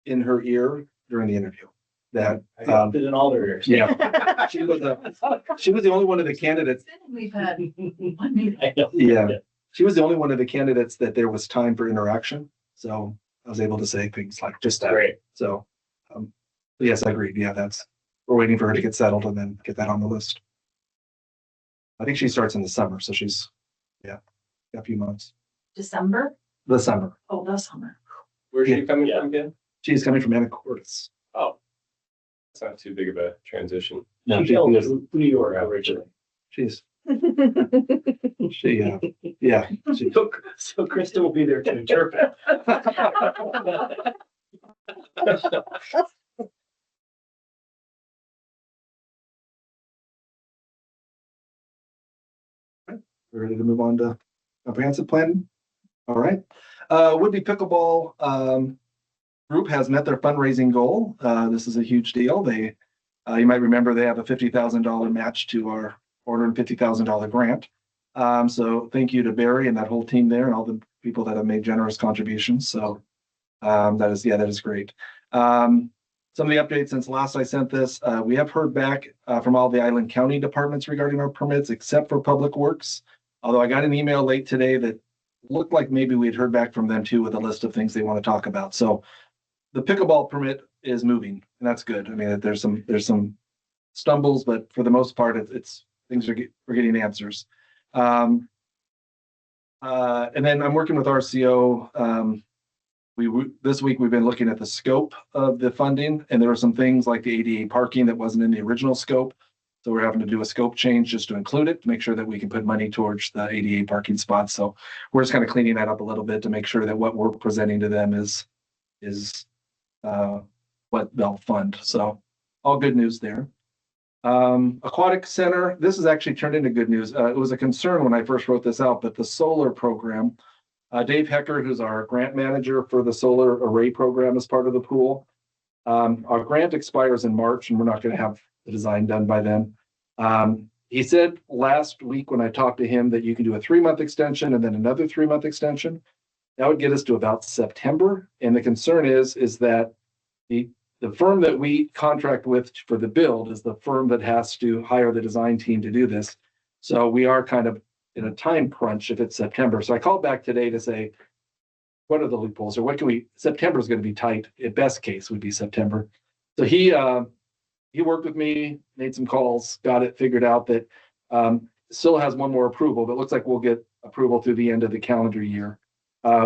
in her ear during the interview. That I dropped it in all their ears. yeah, she was the only one of the candidates. We've had one meeting. I know. Yeah, she was the only one of the candidates that there was time for interaction. So I was able to say things like just that. Great. So, yes, I agreed. Yeah, we're waiting for her to get settled and then get that on the list. I think she starts in the summer, so she's, got a few months. December? The summer. Oh, the summer. Where's she coming from again? She's coming from Anacortes. Oh, it's not too big of a transition. No, She hailed from New York originally. she's she yeah. She, So Krista will be there to interpret. we're ready to move on to comprehensive plan. All right. Would-be pickleball group has met their fundraising goal. This is a huge deal. They, you might remember, they have a $50,000 match to our $450,000 grant. So thank you to Barry and that whole team there and all the people that have made generous contributions. So that is great. Some of the updates since last I sent this, we have heard back from all the Island County departments regarding our permits, except for Public Works. Although I got an email late today that looked like maybe we'd heard back from them too with a list of things they want to talk about. So the pickleball permit is moving, and that's good. I mean, there's some stumbles, but for the most part, it's things we're getting answers. And then I'm working with RCO. This week we've been looking at the scope of the funding, and there were some things like the ADA parking that wasn't in the original scope. So we're having to do a scope change just to include it, to make sure that we can put money towards the ADA parking spots. So we're just kind of cleaning that up a little bit to make sure that what we're presenting to them is what they'll fund. So all good news there. Aquatic Center, this has actually turned into good news. It was a concern when I first wrote this out, but the solar program, Dave Hecker, who's our grant manager for the solar array program as part of the pool. Our grant expires in March and we're not going to have the design done by then. He said last week when I talked to him that you can do a 3-month extension and then another 3-month extension. That would get us to about September. And the concern is that the the firm that we contract with for the build is the firm that has to hire the design team to do this. So we are kind of in a time crunch if it's September. So I called back today to say, what are the loopholes or what can we, September is going to be tight. At best case would be September. So he worked with me, made some calls, got it figured out that still has one more approval, but looks like we'll get approval through the end of the calendar year,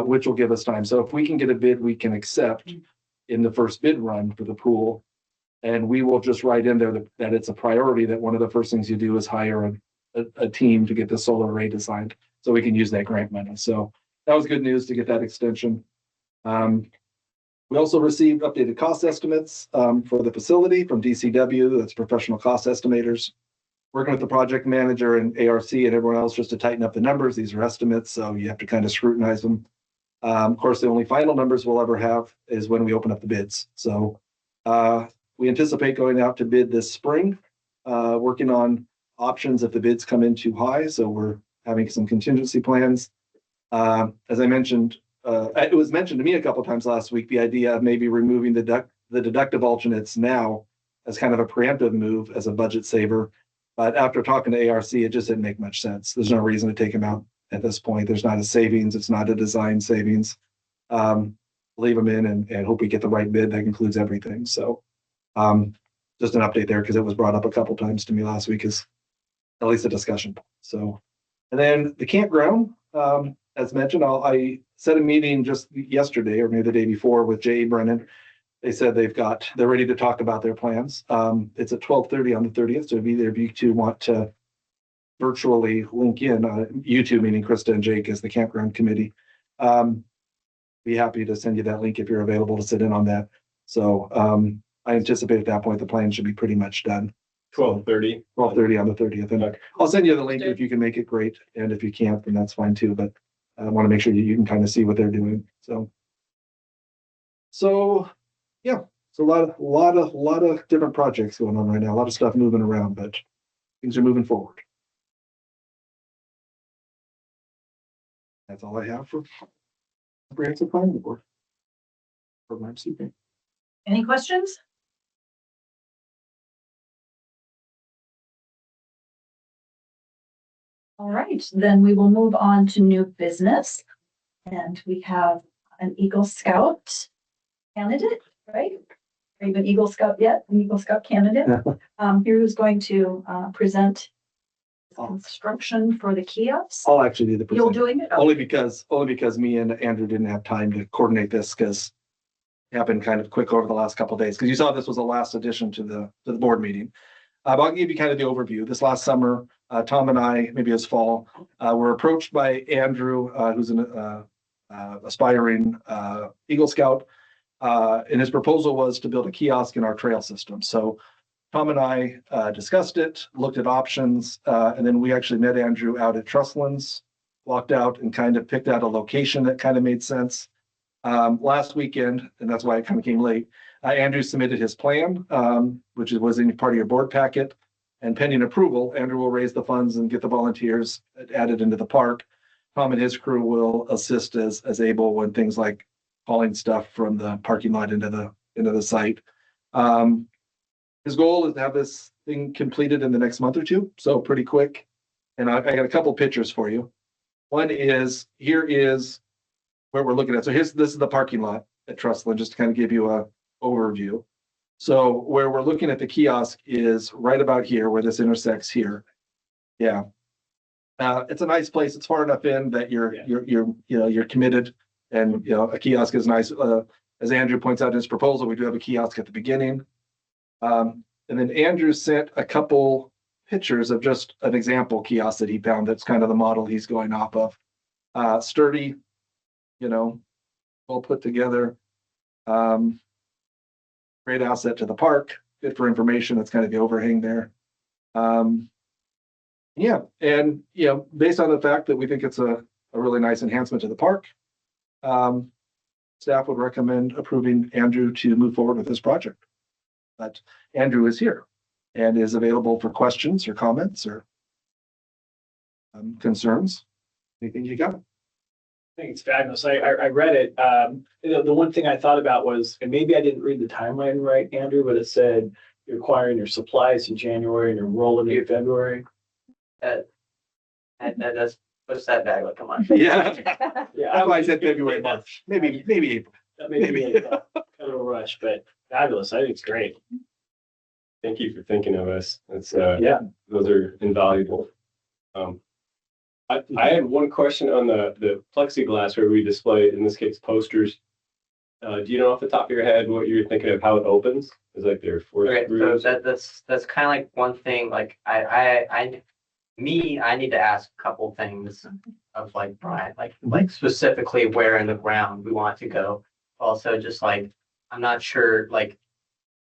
which will give us time. So if we can get a bid we can accept in the first bid run for the pool, and we will just write in there that it's a priority, that one of the first things you do is hire a team to get the solar array designed so we can use that grant money. So that was good news to get that extension. We also received updated cost estimates for the facility from DCW, that's Professional Cost Estimators. Working with the project manager and ARC and everyone else just to tighten up the numbers. These are estimates, so you have to kind of scrutinize them. Of course, the only final numbers we'll ever have is when we open up the bids. So we anticipate going out to bid this spring, working on options if the bids come in too high. So we're having some contingency plans. As I mentioned, it was mentioned to me a couple of times last week, the idea of maybe removing the deductive alternates now as kind of a preemptive move as a budget saver. But after talking to ARC, it just didn't make much sense. There's no reason to take them out at this point. There's not a savings. It's not a design savings. Leave them in and hope we get the right bid that includes everything. So just an update there because it was brought up a couple times to me last week as at least a discussion. So, and then the campground, as mentioned, I set a meeting just yesterday or maybe the day before with Jay Brennan. They said they're ready to talk about their plans. It's at 12:30 on the 30th. So if either of you two want to virtually link in, you two, meaning Krista and Jake as the campground committee, be happy to send you that link if you're available to sit in on that. So I anticipate at that point, the plan should be pretty much done. 12:30. 12:30 on the 30th. And Okay. I'll send you the link if you can make it, great. And if you can't, then that's fine too. But I want to make sure you can kind of see what they're doing. So yeah, it's a lot of different projects going on right now. A lot of stuff moving around, but things are moving forward. That's all I have for comprehensive planning board. Program CP. Any questions? All right, then we will move on to new business. And we have an Eagle Scout candidate, right? Are you an Eagle Scout yet? An Eagle Scout candidate? Here who's going to present construction for the kiosks. I'll actually do the You're presentation. doing it? Only because me and Andrew didn't have time to coordinate this because it happened kind of quick over the last couple of days. Because you saw this was the last addition to the board meeting. But I'll give you kind of the overview. This last summer, Tom and I, maybe this fall, were approached by Andrew, who's an aspiring Eagle Scout. And his proposal was to build a kiosk in our trail system. So Tom and I discussed it, looked at options, and then we actually met Andrew out at Trustlands, walked out and kind of picked out a location that kind of made sense. Last weekend, and that's why I kind of came late, Andrew submitted his plan, which was in part of your board packet. And pending approval, Andrew will raise the funds and get the volunteers added into the park. Tom and his crew will assist as able when things like hauling stuff from the parking lot into the site. His goal is to have this thing completed in the next month or two, so pretty quick. And I got a couple pictures for you. One is, here is where we're looking at. So this is the parking lot at Trustland, just to kind of give you a overview. So where we're looking at the kiosk is right about here, where this intersects here. Yeah. It's a nice place. It's far enough in that you're committed, and a kiosk is nice. As Andrew points out in his proposal, we do have a kiosk at the beginning. And then Andrew sent a couple pictures of just an example kiosk that he found. That's kind of the model he's going off of. Sturdy, well put together. Great asset to the park. Good for information. That's kind of the overhang there. Yeah, and based on the fact that we think it's a really nice enhancement to the park, staff would recommend approving Andrew to move forward with this project. But Andrew is here and is available for questions or comments or concerns. Anything you got? think it's fabulous. I read it. The one thing I thought about was, and maybe I didn't read the timeline right, Andrew, but it said you're acquiring your supplies in January and you're rolling in February. That's, what's that bag like a month? Yeah, Yeah, that's why I said February, March, maybe April. That may be a kind of a rush, but fabulous. I think it's great. Thank you for thinking of us. It's, Yeah. those are invaluable. I had one question on the plexiglass where we display, in this case, posters. Do you know off the top of your head what you're thinking of how it opens? Is like there four Okay, screws? so that's kind of like one thing, like I need to ask a couple things of like Brian, like specifically where in the ground we want to go. Also, just like, I'm not sure, like,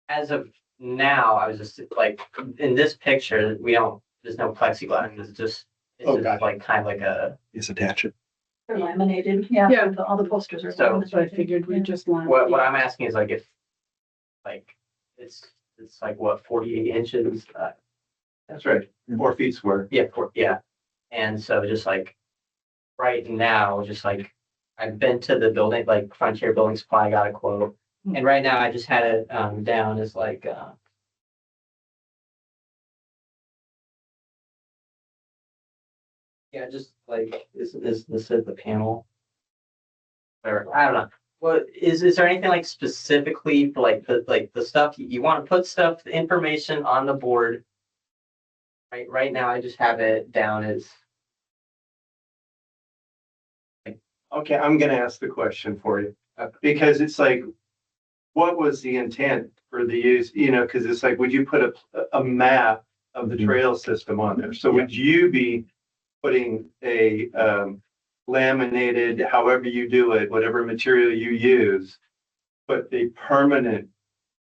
as of now, I was just like, in this picture, there's no plexiglass, it's just gotcha. like kind of like a, Just attach it. They're laminated, yeah. Yeah. All the posters are. So- laminated. So I figured we just want. what I'm asking is like if, like, it's like what, 48 inches? That's right. 4 feet square. Yeah. And so just like, right now, just like, I've been to the building, like Frontier Building Supply, got a quote. And right now I just had it down as like yeah, just like is this is the panel? Or I don't know. What is there anything like specifically for like the stuff you want to put stuff, information on the board? Right now I just have it down as Okay, I'm gonna ask the question for you, because it's like, what was the intent for the use, because it's like, would you put a map of the trail system on there? So would you be putting a laminated, however you do it, whatever material you use, put a permanent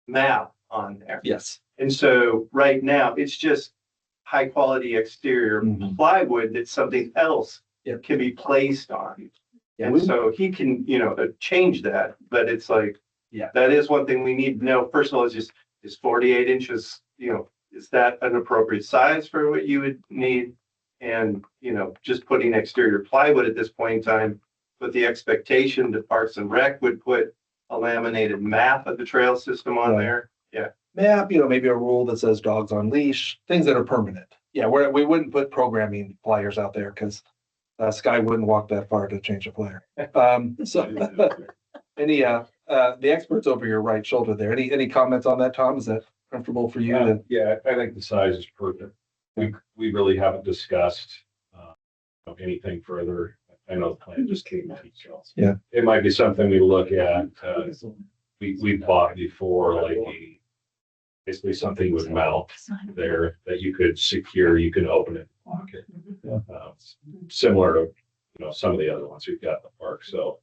map on there? Yes. And so right now, it's just high quality exterior Mhm. plywood that something else Yep. can be placed on. Yeah, And so he can, change that, but it's like, Yeah. that is one thing we need to know. First of all, is 48 inches, is that an appropriate size for what you would need? And, just putting exterior plywood at this point in time, with the expectation that Parks and Rec would put a laminated map of the trail system on Right. there. Yeah. Map, maybe a rule that says dogs on leash, things that are permanent. Yeah, we wouldn't put programming flyers out there because Sky wouldn't walk that far to change a flyer. So any, the experts over your right shoulder there, any comments on that, Tom? Is that comfortable for you? Yeah, I think the size is perfect. We really haven't discussed anything further. I know the plan just came in. Yeah. It might be something we look at. We bought before, like basically something with mount there that you could secure, you can open it, lock it. Similar to, some of the other ones we've got in the park. So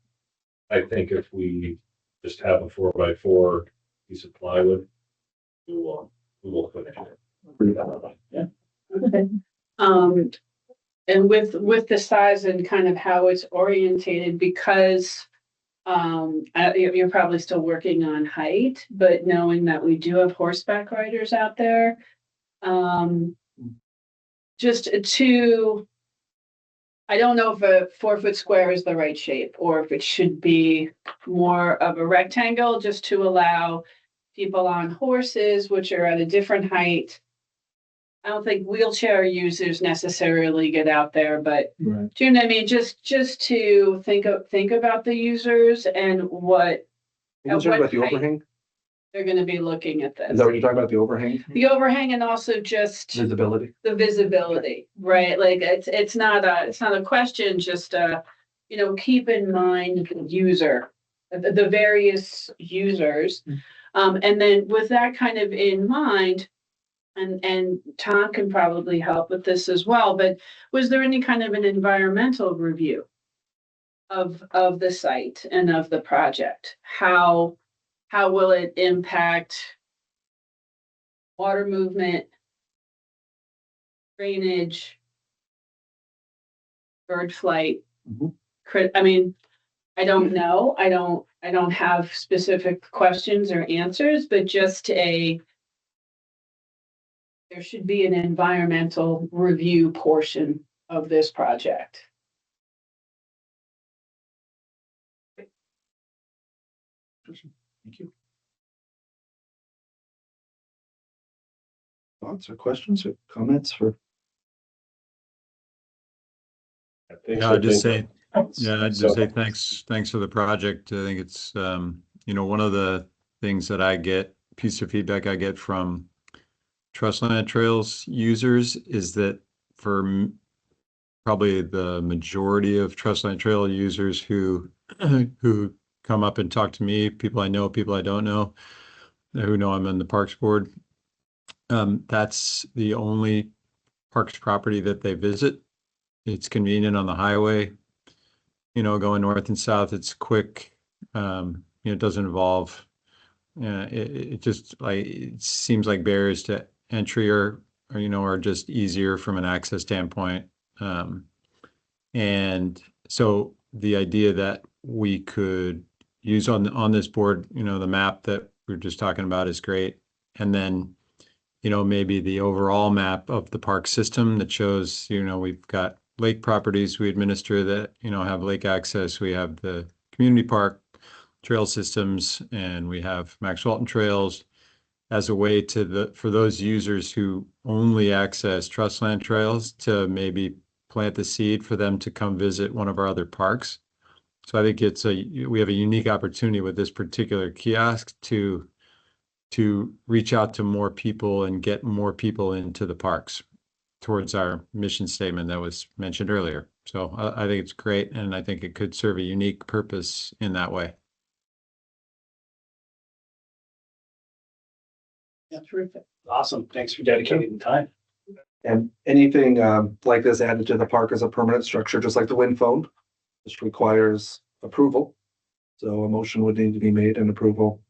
I think if we just have a 4x4 piece of plywood, we will finish it. Yeah. And with the size and kind of how it's orientated, because you're probably still working on height, but knowing that we do have horseback riders out there, I don't know if a 4-foot square is the right shape, or if it should be more of a rectangle, just to allow people on horses, which are at a different height. I don't think wheelchair users necessarily get out there, but Right. do you know what I mean? Just to think about the users and what You're talking about the height overhang? they're gonna be looking at Is this. that what you're talking about, the overhang? The overhang, and also just Visibility? the visibility, right? Like it's not a question, just keep in mind the user, the various users. And then with that kind of in mind, and Tom can probably help with this as well, but was there any kind of an environmental review of the site and of the project? How will it impact water movement, drainage, bird flight? Mhm. I don't know. I don't have specific questions or answers, but there should be an environmental review portion of this project. Thank you. Thoughts or questions or comments for? Yeah, I'd just say thanks for the project. I think it's, one of the things that I get, piece of feedback I get from Trustland Trails users is that for probably the majority of Trustland Trail users who come up and talk to me, people I know, people I don't know, who know I'm on the Parks Board, that's the only Parks property that they visit. It's convenient on the highway, going north and south. It's quick. It doesn't involve, it seems like barriers to entry are just easier from an access standpoint. And so the idea that we could use on this board, the map that we're just talking about is great. And then, maybe the overall map of the park system that shows, we've got lake properties we administer that, have lake access. We have the community park trail systems, and we have Max Walton trails as a way for those users who only access Trustland trails to maybe plant the seed for them to come visit one of our other parks. So I think we have a unique opportunity with this particular kiosk to reach out to more people and get more people into the parks towards our mission statement that was mentioned earlier. So I think it's great, and I think it could serve a unique purpose in that way. Yeah, terrific. Awesome. Thanks for dedicating the time. And anything like this added to the park as a permanent structure, just like the wind phone, this requires approval. So a motion would need to be made and approval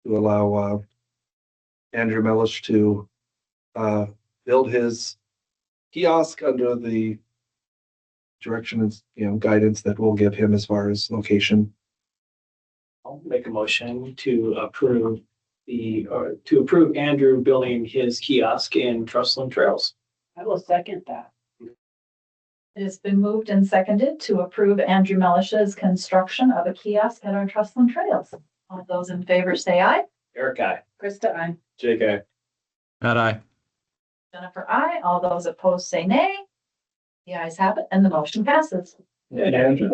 to allow Andrew Mellish to build his kiosk under the direction and guidance that we'll give him as far as location. I'll make a motion to approve Andrew building his kiosk in Trustland Trails. I will second that. It has been moved and seconded to approve Andrew Mellish's construction of a kiosk at our Trustland Trails. All those in favor say aye. Eric, I. Krista, I. Jake, Matt, aye. Jennifer, aye. All those opposed say nay. The ayes have it, and the motion passes. I'm Andrew.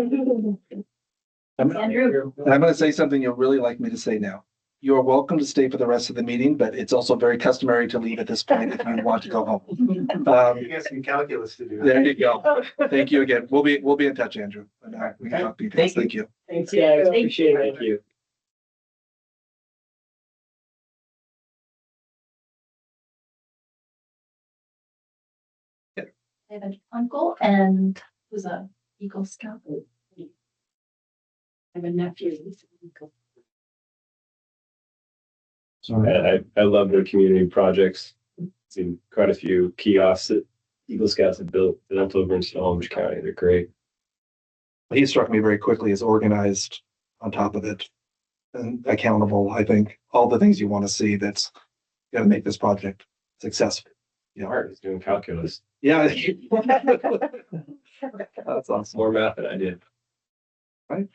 going to say something you'll really like me to say now. You are welcome to stay for the rest of the meeting, but it's also very customary to leave at this point if you want to go home. You got some calculus to do. There you go. Thank you again. We'll be in touch, Andrew. And we can talk details. Thank you. Thanks, guys. Appreciate it. thank you. I have an uncle and who's a Eagle Scout. I have a nephew. Who's an Eagle. I love their community projects. Seen quite a few kiosks that Eagle Scouts have built over in Snohomish County. They're great. He struck me very quickly as organized on top of it and accountable. I think all the things you want to see that's going to make this project successful. Art is doing calculus. Yeah. That's awesome. More math than I did. Right.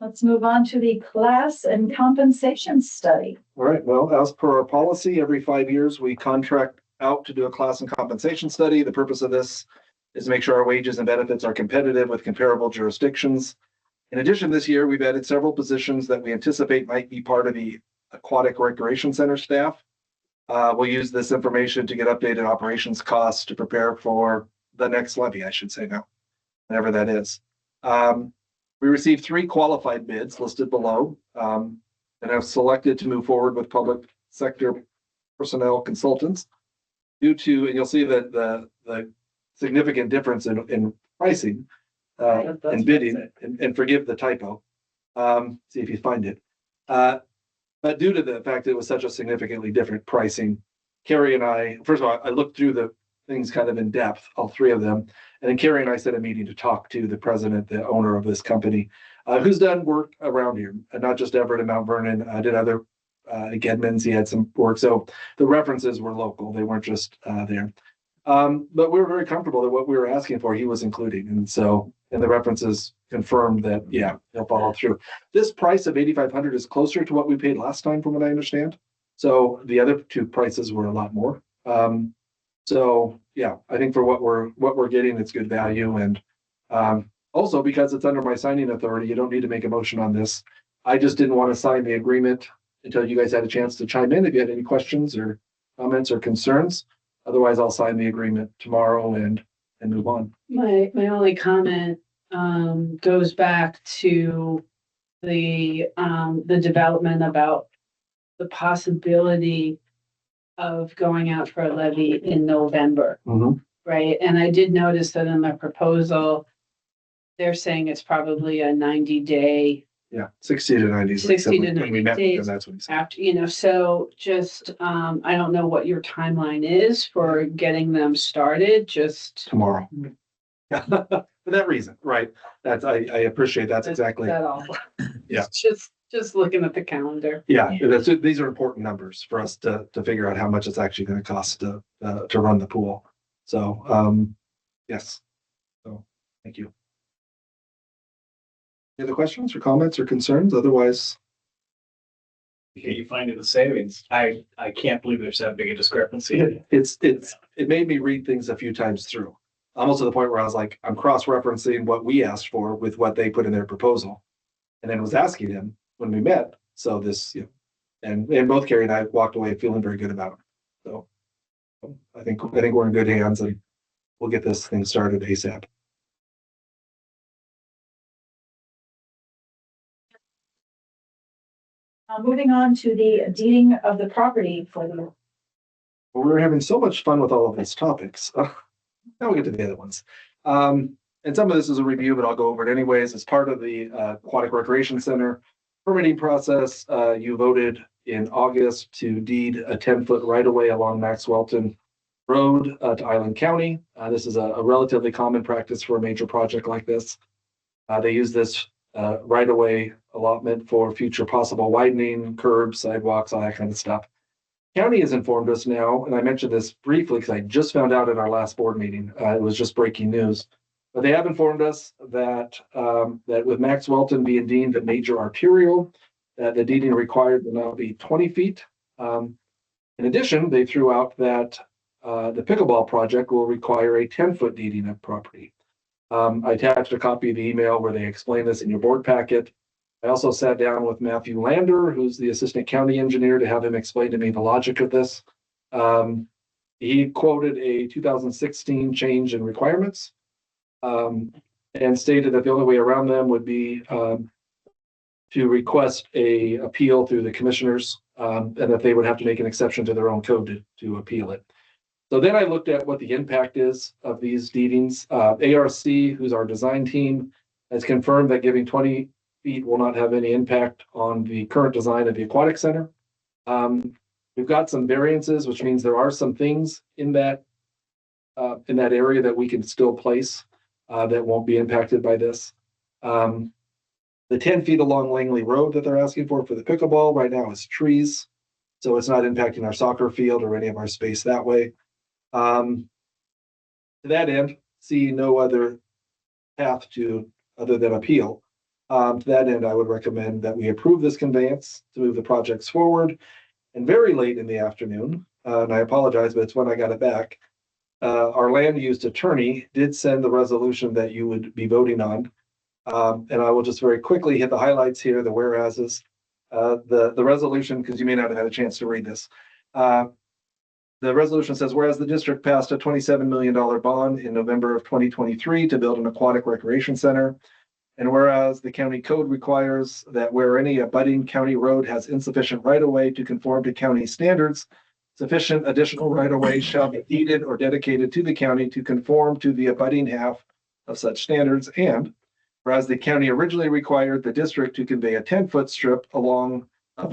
Let's move on to the class and compensation study. All right. Well, as per our policy, every 5 years, we contract out to do a class and compensation study. The purpose of this is to make sure our wages and benefits are competitive with comparable jurisdictions. In addition, this year, we've added several positions that we anticipate might be part of the Aquatic Recreation Center staff. We'll use this information to get updated operations costs to prepare for the next levy, I should say now, whenever that is. We received 3 qualified bids listed below and have selected to move forward with public sector personnel consultants due to, and you'll see that the significant difference in pricing and bidding, and forgive the typo, see if you find it. But due to the fact that it was such a significantly different pricing, Carrie and I, first of all, I looked through the things kind of in depth, all 3 of them. And then Carrie and I set a meeting to talk to the president, the owner of this company, who's done work around here, not just Everett and Mount Vernon. I did other Gedmans. He had some work. So the references were local. They weren't just there. But we were very comfortable that what we were asking for, he was including. And so, and the references confirmed that, yeah, they'll follow through. This price of 8,500 is closer to what we paid last time, from what I understand. So the other two prices were a lot more. So yeah, I think for what we're getting, it's good value. And also because it's under my signing authority, you don't need to make a motion on this. I just didn't want to sign the agreement until you guys had a chance to chime in if you had any questions or comments or concerns. Otherwise, I'll sign the agreement tomorrow and move on. My only comment goes back to the development about the possibility of going out for a levy in November, right? And I did notice that in the proposal, they're saying it's probably a 90-day. Yeah, 60 to 90. 60 to 90 days. That's what he said. After, so just, I don't know what your timeline is for getting them started, just. Tomorrow. For that reason, right? That's, I appreciate that's exactly. That all. Yeah. Just looking at the calendar. Yeah, these are important numbers for us to figure out how much it's actually going to cost to run the pool. So, yes. So, thank you. Any other questions or comments or concerns? Otherwise. Can you find the savings? I can't believe there's that big a discrepancy. It made me read things a few times through, almost to the point where I was like, I'm cross-referencing what we asked for with what they put in their proposal, and then was asking him when we met. So this, and both Carrie and I walked away feeling very good about it. So I think we're in good hands, and we'll get this thing started ASAP. Moving on to the deeding of the property for the. Well, we're having so much fun with all of these topics. Now we'll get to the other ones. And some of this is a review, but I'll go over it anyways. As part of the Aquatic Recreation Center permitting process, you voted in August to deed a 10-foot right-of-way along Maxwellton Road to Island County. This is a relatively common practice for a major project like this. They use this right-of-way allotment for future possible widening, curbs, sidewalks, all that kind of stuff. County has informed us now, and I mentioned this briefly because I just found out at our last board meeting. It was just breaking news. But they have informed us that that with Maxwellton being deemed a major arterial, that the deeding required will now be 20 feet. In addition, they threw out that the pickleball project will require a 10-foot deeding of property. I attached a copy of the email where they explain this in your board packet. I also sat down with Matthew Lander, who's the assistant county engineer, to have him explain to me the logic of this. He quoted a 2016 change in requirements. And stated that the only way around them would be to request a appeal through the commissioners, and that they would have to make an exception to their own code to appeal it. So then I looked at what the impact is of these deedings. ARC, who's our design team, has confirmed that giving 20 feet will not have any impact on the current design of the aquatic center. We've got some variances, which means there are some things in that area that we can still place that won't be impacted by this. The 10 feet along Langley Road that they're asking for the pickleball right now is trees. So it's not impacting our soccer field or any of our space that way. To that end, see no other path other than appeal. To that end, I would recommend that we approve this conveyance to move the projects forward. And very late in the afternoon, and I apologize, but it's when I got it back, our land use attorney did send the resolution that you would be voting on. And I will just very quickly hit the highlights here, the whereases. The resolution, because you may not have had a chance to read this. The resolution says, whereas the district passed a $27 million bond in November of 2023 to build an aquatic recreation center. And whereas the county code requires that where any abutting county road has insufficient right-of-way to conform to county standards, sufficient additional right-of-way shall be deeded or dedicated to the county to conform to the abutting half of such standards. And whereas the county originally required the district to convey a 10-foot strip of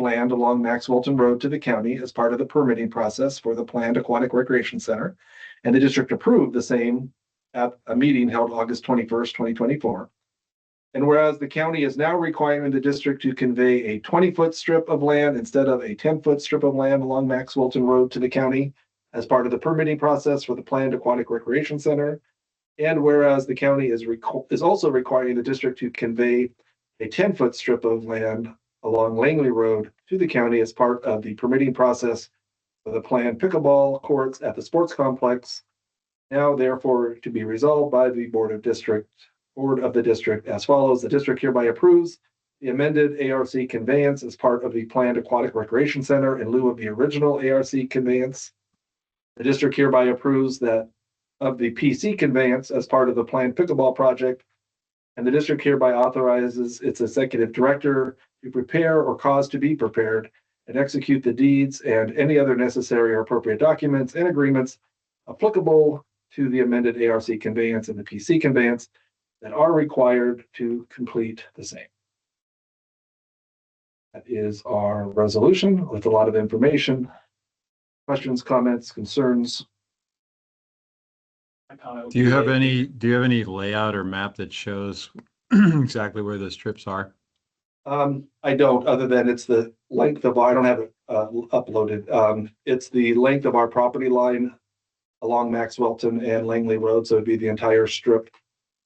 land along Maxwellton Road to the county as part of the permitting process for the planned aquatic recreation center, and the district approved the same at a meeting held August 21st, 2024. And whereas the county is now requiring the district to convey a 20-foot strip of land instead of a 10-foot strip of land along Maxwellton Road to the county as part of the permitting process for the planned aquatic recreation center. And whereas the county is also requiring the district to convey a 10-foot strip of land along Langley Road to the county as part of the permitting process for the planned pickleball courts at the sports complex. Now therefore to be resolved by the board of the district as follows. The district hereby approves the amended ARC conveyance as part of the planned aquatic recreation center in lieu of the original ARC conveyance. The district hereby approves that of the PC conveyance as part of the planned pickleball project. And the district hereby authorizes its executive director to prepare or cause to be prepared and execute the deeds and any other necessary or appropriate documents and agreements applicable to the amended ARC conveyance and the PC conveyance that are required to complete the same. That is our resolution with a lot of information. Questions, comments, concerns? Do you have any layout or map that shows exactly where the strips are? I don't, other than it's the length of, I don't have it uploaded. It's the length of our property line along Maxwellton and Langley Road. So it'd be the entire strip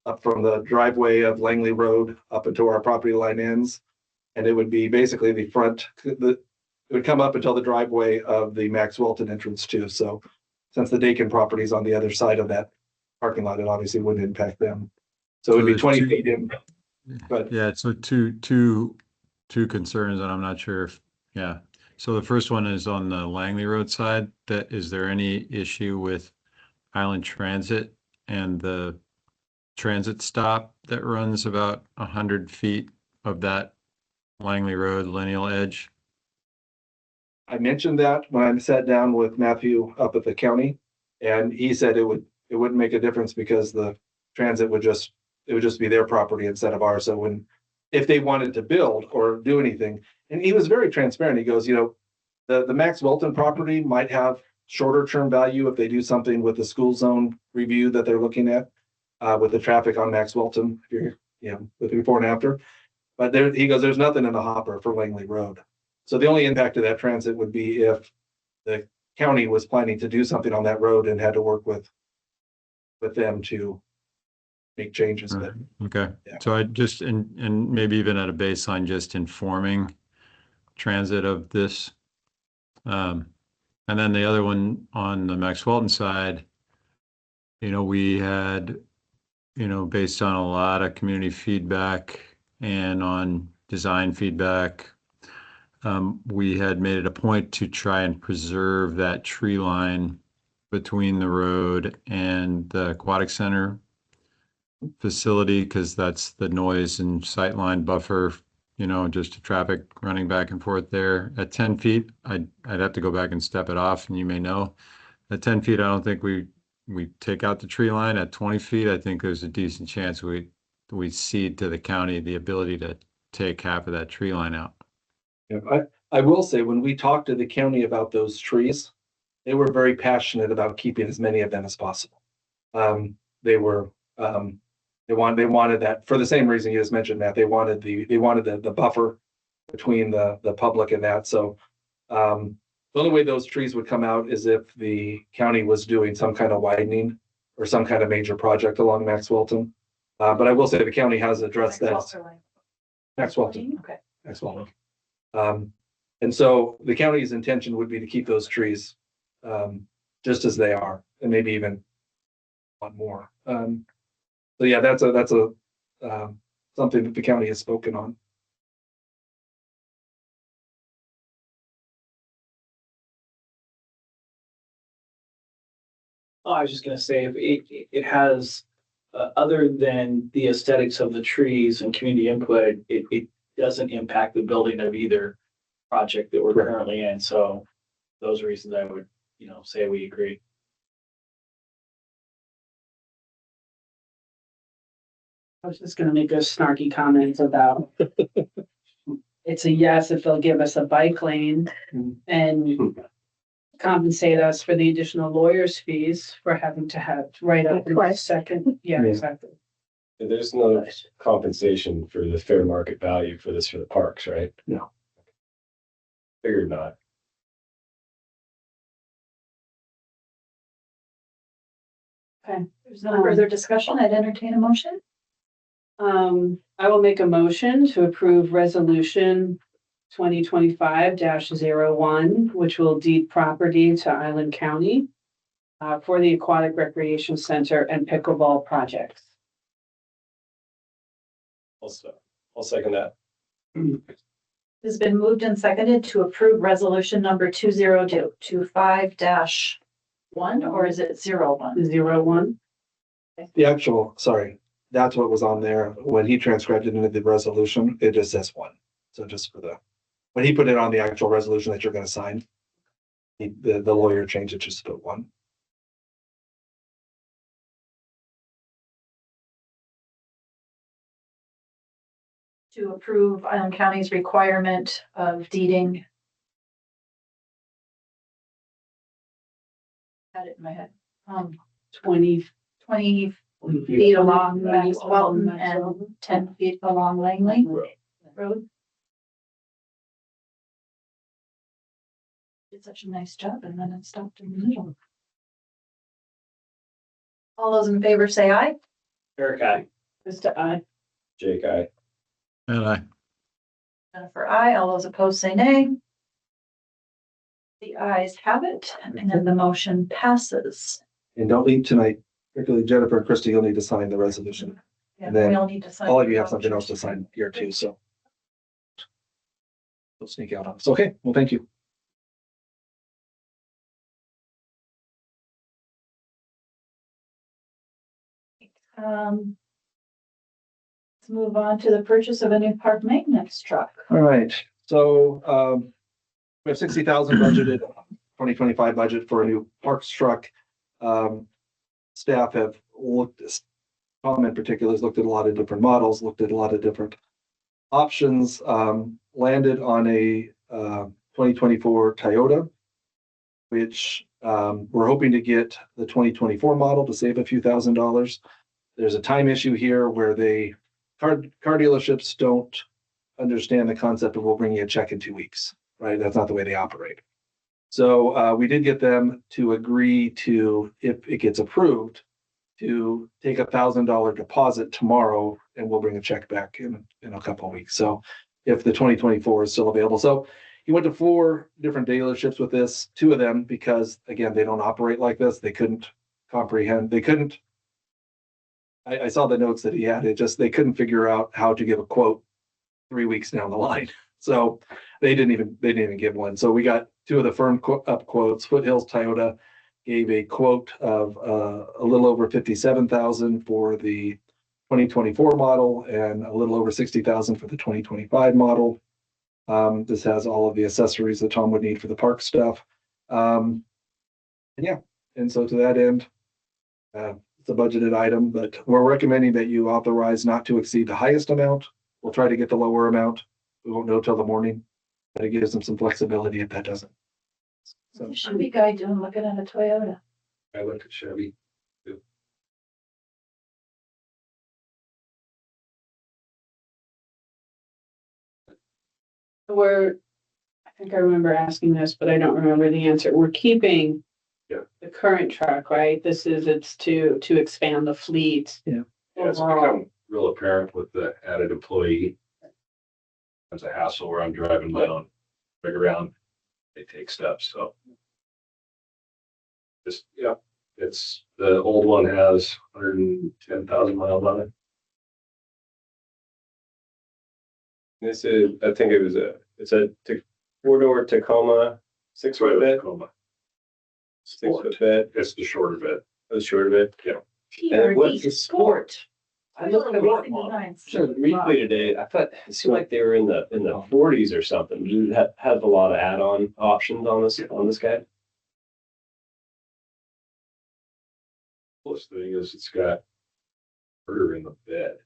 up from the driveway of Langley Road up until our property line ends. And it would be basically the front, it would come up until the driveway of the Maxwellton entrance too. So since the Dakin property is on the other side of that parking lot, it obviously wouldn't impact them. So it would be 20 feet in. But yeah, so two concerns, and I'm not sure if, yeah. So the first one is on the Langley Road side. That is there any issue with Island Transit and the transit stop that runs about 100 feet of that Langley Road lineal edge? I mentioned that when I sat down with Matthew up at the county, and he said it wouldn't make a difference because the transit would just be their property instead of ours. So if they wanted to build or do anything, and he was very transparent. He goes, the Max Welton property might have shorter term value if they do something with the school zone review that they're looking at with the traffic on Max Welton, with before and after. But he goes, there's nothing in the hopper for Langley Road. So the only impact of that transit would be if the county was planning to do something on that road and had to work with them to make changes. But okay. Yeah. So I just, and maybe even at a baseline, just informing transit of this. And then the other one on the Max Walton side, we had, based on a lot of community feedback and on design feedback, we had made it a point to try and preserve that tree line between the road and the aquatic center facility, because that's the noise and sightline buffer, just traffic running back and forth there. At 10 feet, I'd have to go back and step it off, and you may know. At 10 feet, I don't think we take out the tree line. At 20 feet, I think there's a decent chance we cede to the county the ability to take half of that tree line out. Yeah, I will say, when we talked to the county about those trees, they were very passionate about keeping as many of them as possible. They wanted that for the same reason you just mentioned, Matt. They wanted the buffer between the public and that. So the only way those trees would come out is if the county was doing some kind of widening or some kind of major project along Maxwellton. But I will say the county has addressed that. Maxwellton. Okay. Maxwellton. And so the county's intention would be to keep those trees just as they are, and maybe even one more. So yeah, that's a something that the county has spoken on. Oh, I was just gonna say, if it has, other than the aesthetics of the trees and community input, it doesn't impact the building of either project that we're currently in. So those reasons I would, say we agree. I was just gonna make a snarky comment about it's a yes if they'll give us a bike lane and compensate us for the additional lawyer's fees for having to have right up in the second. Yeah, exactly. And there's no compensation for the fair market value for this for the parks, right? No. Figured not. Okay. There's no further discussion. I'd entertain a motion. I will make a motion to approve resolution 2025-01, which will deed property to Island County for the Aquatic Recreation Center and pickleball projects. I'll second that. It's been moved and seconded to approve resolution number 2025-1, or is it 01? 01. The actual, sorry, that's what was on there. When he transcribed it into the resolution, it just says 1. So just for when he put it on the actual resolution that you're gonna sign, the lawyer changed it just to put 1. To approve Island County's requirement of deeding. Had it in my head. 20 feet along Max Welton and 10 feet along Langley Road. Did such a nice job and then it stopped in the middle. All those in favor say aye. Eric, I. Krista, I. Jake, I. And I, Jennifer, aye. All those opposed say nay. The ayes have it, and then the motion passes. And don't leave tonight, particularly Jennifer and Christie, you'll need to sign the resolution. Yeah, And then we all need to sign. All of you have something else to sign here too, so. Don't sneak out on us. Okay, well, thank you. Let's move on to the purchase of a new park maintenance truck. All right, so we have 60,000 budgeted, 2025 budget for a new parks truck. Staff have looked, Tom in particular has looked at a lot of different models, looked at a lot of different options, landed on a 2024 Toyota, which we're hoping to get the 2024 model to save a few $1,000s. There's a time issue here where car dealerships don't understand the concept of we'll bring you a check in 2 weeks, right? That's not the way they operate. So we did get them to agree to, if it gets approved, to take $1,000 deposit tomorrow, and we'll bring a check back in a couple of weeks. So if the 2024 is still available. So he went to 4 different dealerships with this, 2 of them, because again, they don't operate like this. They couldn't comprehend, I saw the notes that he had, they couldn't figure out how to give a quote 3 weeks down the line. So they didn't even give one. So we got 2 of the firm up quotes. Foothills Toyota gave a quote of a little over $57,000 for the 2024 model and a little over $60,000 for the 2025 model. This has all of the accessories that Tom would need for the park stuff. And so to that end, it's a budgeted item, but we're recommending that you authorize not to exceed the highest amount. We'll try to get the lower amount. We won't know till the morning, but it gives them some flexibility if that doesn't. So What's the Chevy guy doing looking at a Toyota? I looked at Chevy. I think I remember asking this, but I don't remember the answer. We're keeping the current truck, right? It's to expand the fleet. Yeah, it's overall. become real apparent with the added employee. It's a hassle where I'm driving down, big around, they take steps, so. It's, the old one has 110,000 miles on it. This is, I think it's a 4-door Tacoma, 6-foot bed. Tacoma. 6-foot bed. It's the shorter bit. Oh, the shorter bed. Yeah. And what's the Sport. I looked at Sport the designs. replay today. I thought it seemed like they were in the 40s or something. You have a lot of add-on options on this guy. Coolest thing is it's got inverter in the bed.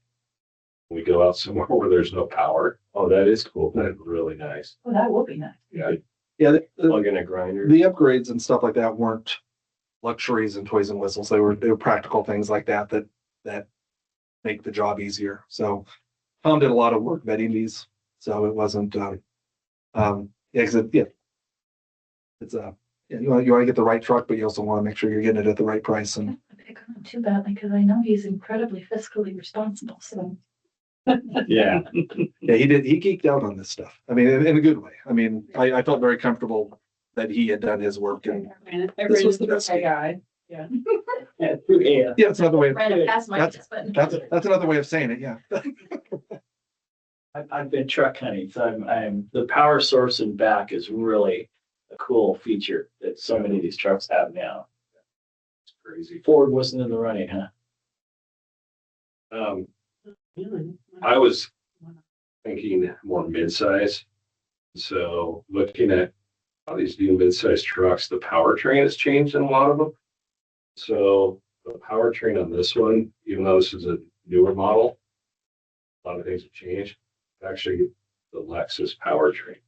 We go out somewhere where there's no power. Oh, that is cool. That's really nice. Oh, that will be nice. Yeah, yeah, Plug in a grinder. the upgrades and stuff like that weren't luxuries and toys and whistles. They were practical things like that make the job easier. So Tom did a lot of work vetting these, so it wasn't it's you want to get the right truck, but you also want to make sure you're getting it at the right price. And pick on him too badly because I know he's incredibly fiscally responsible, so. Yeah. Yeah, he geeked out on this stuff. I mean, in a good way. I mean, I felt very comfortable that he had done his work and this was the best. guy. Yeah, through AI. yeah, it's another way of, Ran it past my That's- husband. that's another way of saying it, yeah. I've been truck hunting, so I'm, the power source and back is really a cool feature that so many of these trucks have now. It's crazy. Ford wasn't in the running, huh? I was thinking more mid-size. So looking at all these new mid-size trucks, the powertrain has changed in a lot of them. So the powertrain on this one, even though this is a newer model, a lot of things have changed. Actually, the Lexus powertrain.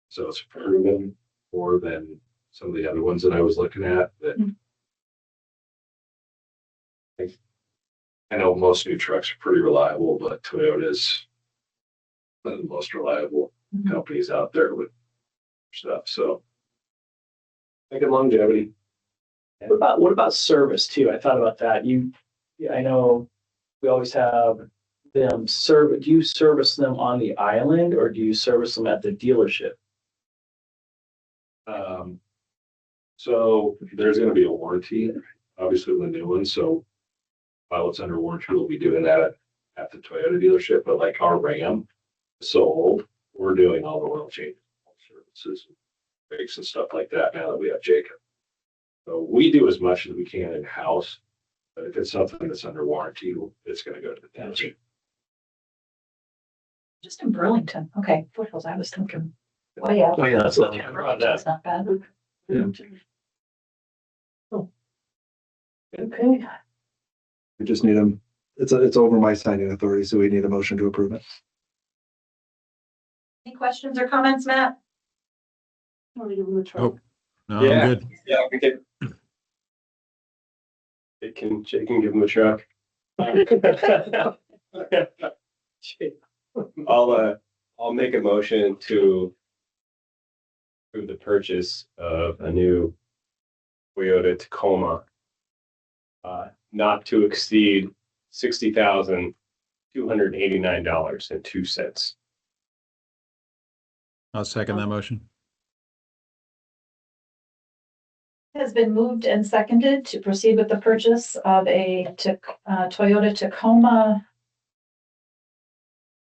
So it's proven more than some of the other ones that I was looking at that. I know most new trucks are pretty reliable, but Toyota's one of the most reliable companies out there with stuff. So I think longevity. What about service too? I thought about that. I know we always have them serve. Do you service them on the island or do you service them at the dealership? So there's going to be a warranty, obviously with the new one. So while it's under warranty, we'll be doing that at the Toyota dealership. But like our Ram is so old, we're doing all the oil change services, brakes and stuff like that now that we have Jacob. So we do as much as we can in house. But if it's something that's under warranty, it's going to go to the dealership. Just in Burlington. Okay, Foothills, I was thinking. Way out. Oh, yeah, that's not- Yeah, Burlington's not bad. Yeah. Okay. We just need them. It's over my signing authority, so we need a motion to approve it. Any questions or comments, Matt? Oh, no, Yeah. I'm good. Yeah, we can. Jake can give him a truck. I'll make a motion to approve the purchase of a new Toyota Tacoma. Not to exceed $60,289.02. I'll second that motion. Has been moved and seconded to proceed with the purchase of a Toyota Tacoma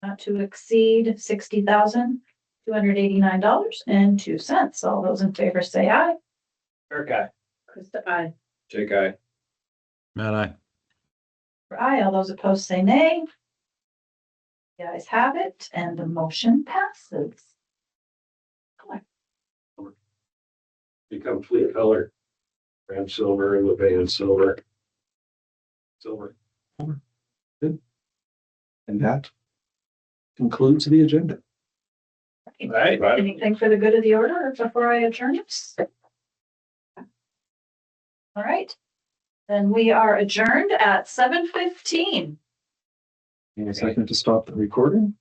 not to exceed $60,289.02. All those in favor say aye. Okay. Krista, I. Jake, I. Matt, aye. For aye, all those opposed say nay. The ayes have it, and the motion passes. Become fleet color. Ram silver and the van silver. Silver. And that concludes the agenda. Right. Anything for the good of the order before I adjourn us? All right, then we are adjourned at 7:15. Need a second to stop the recording?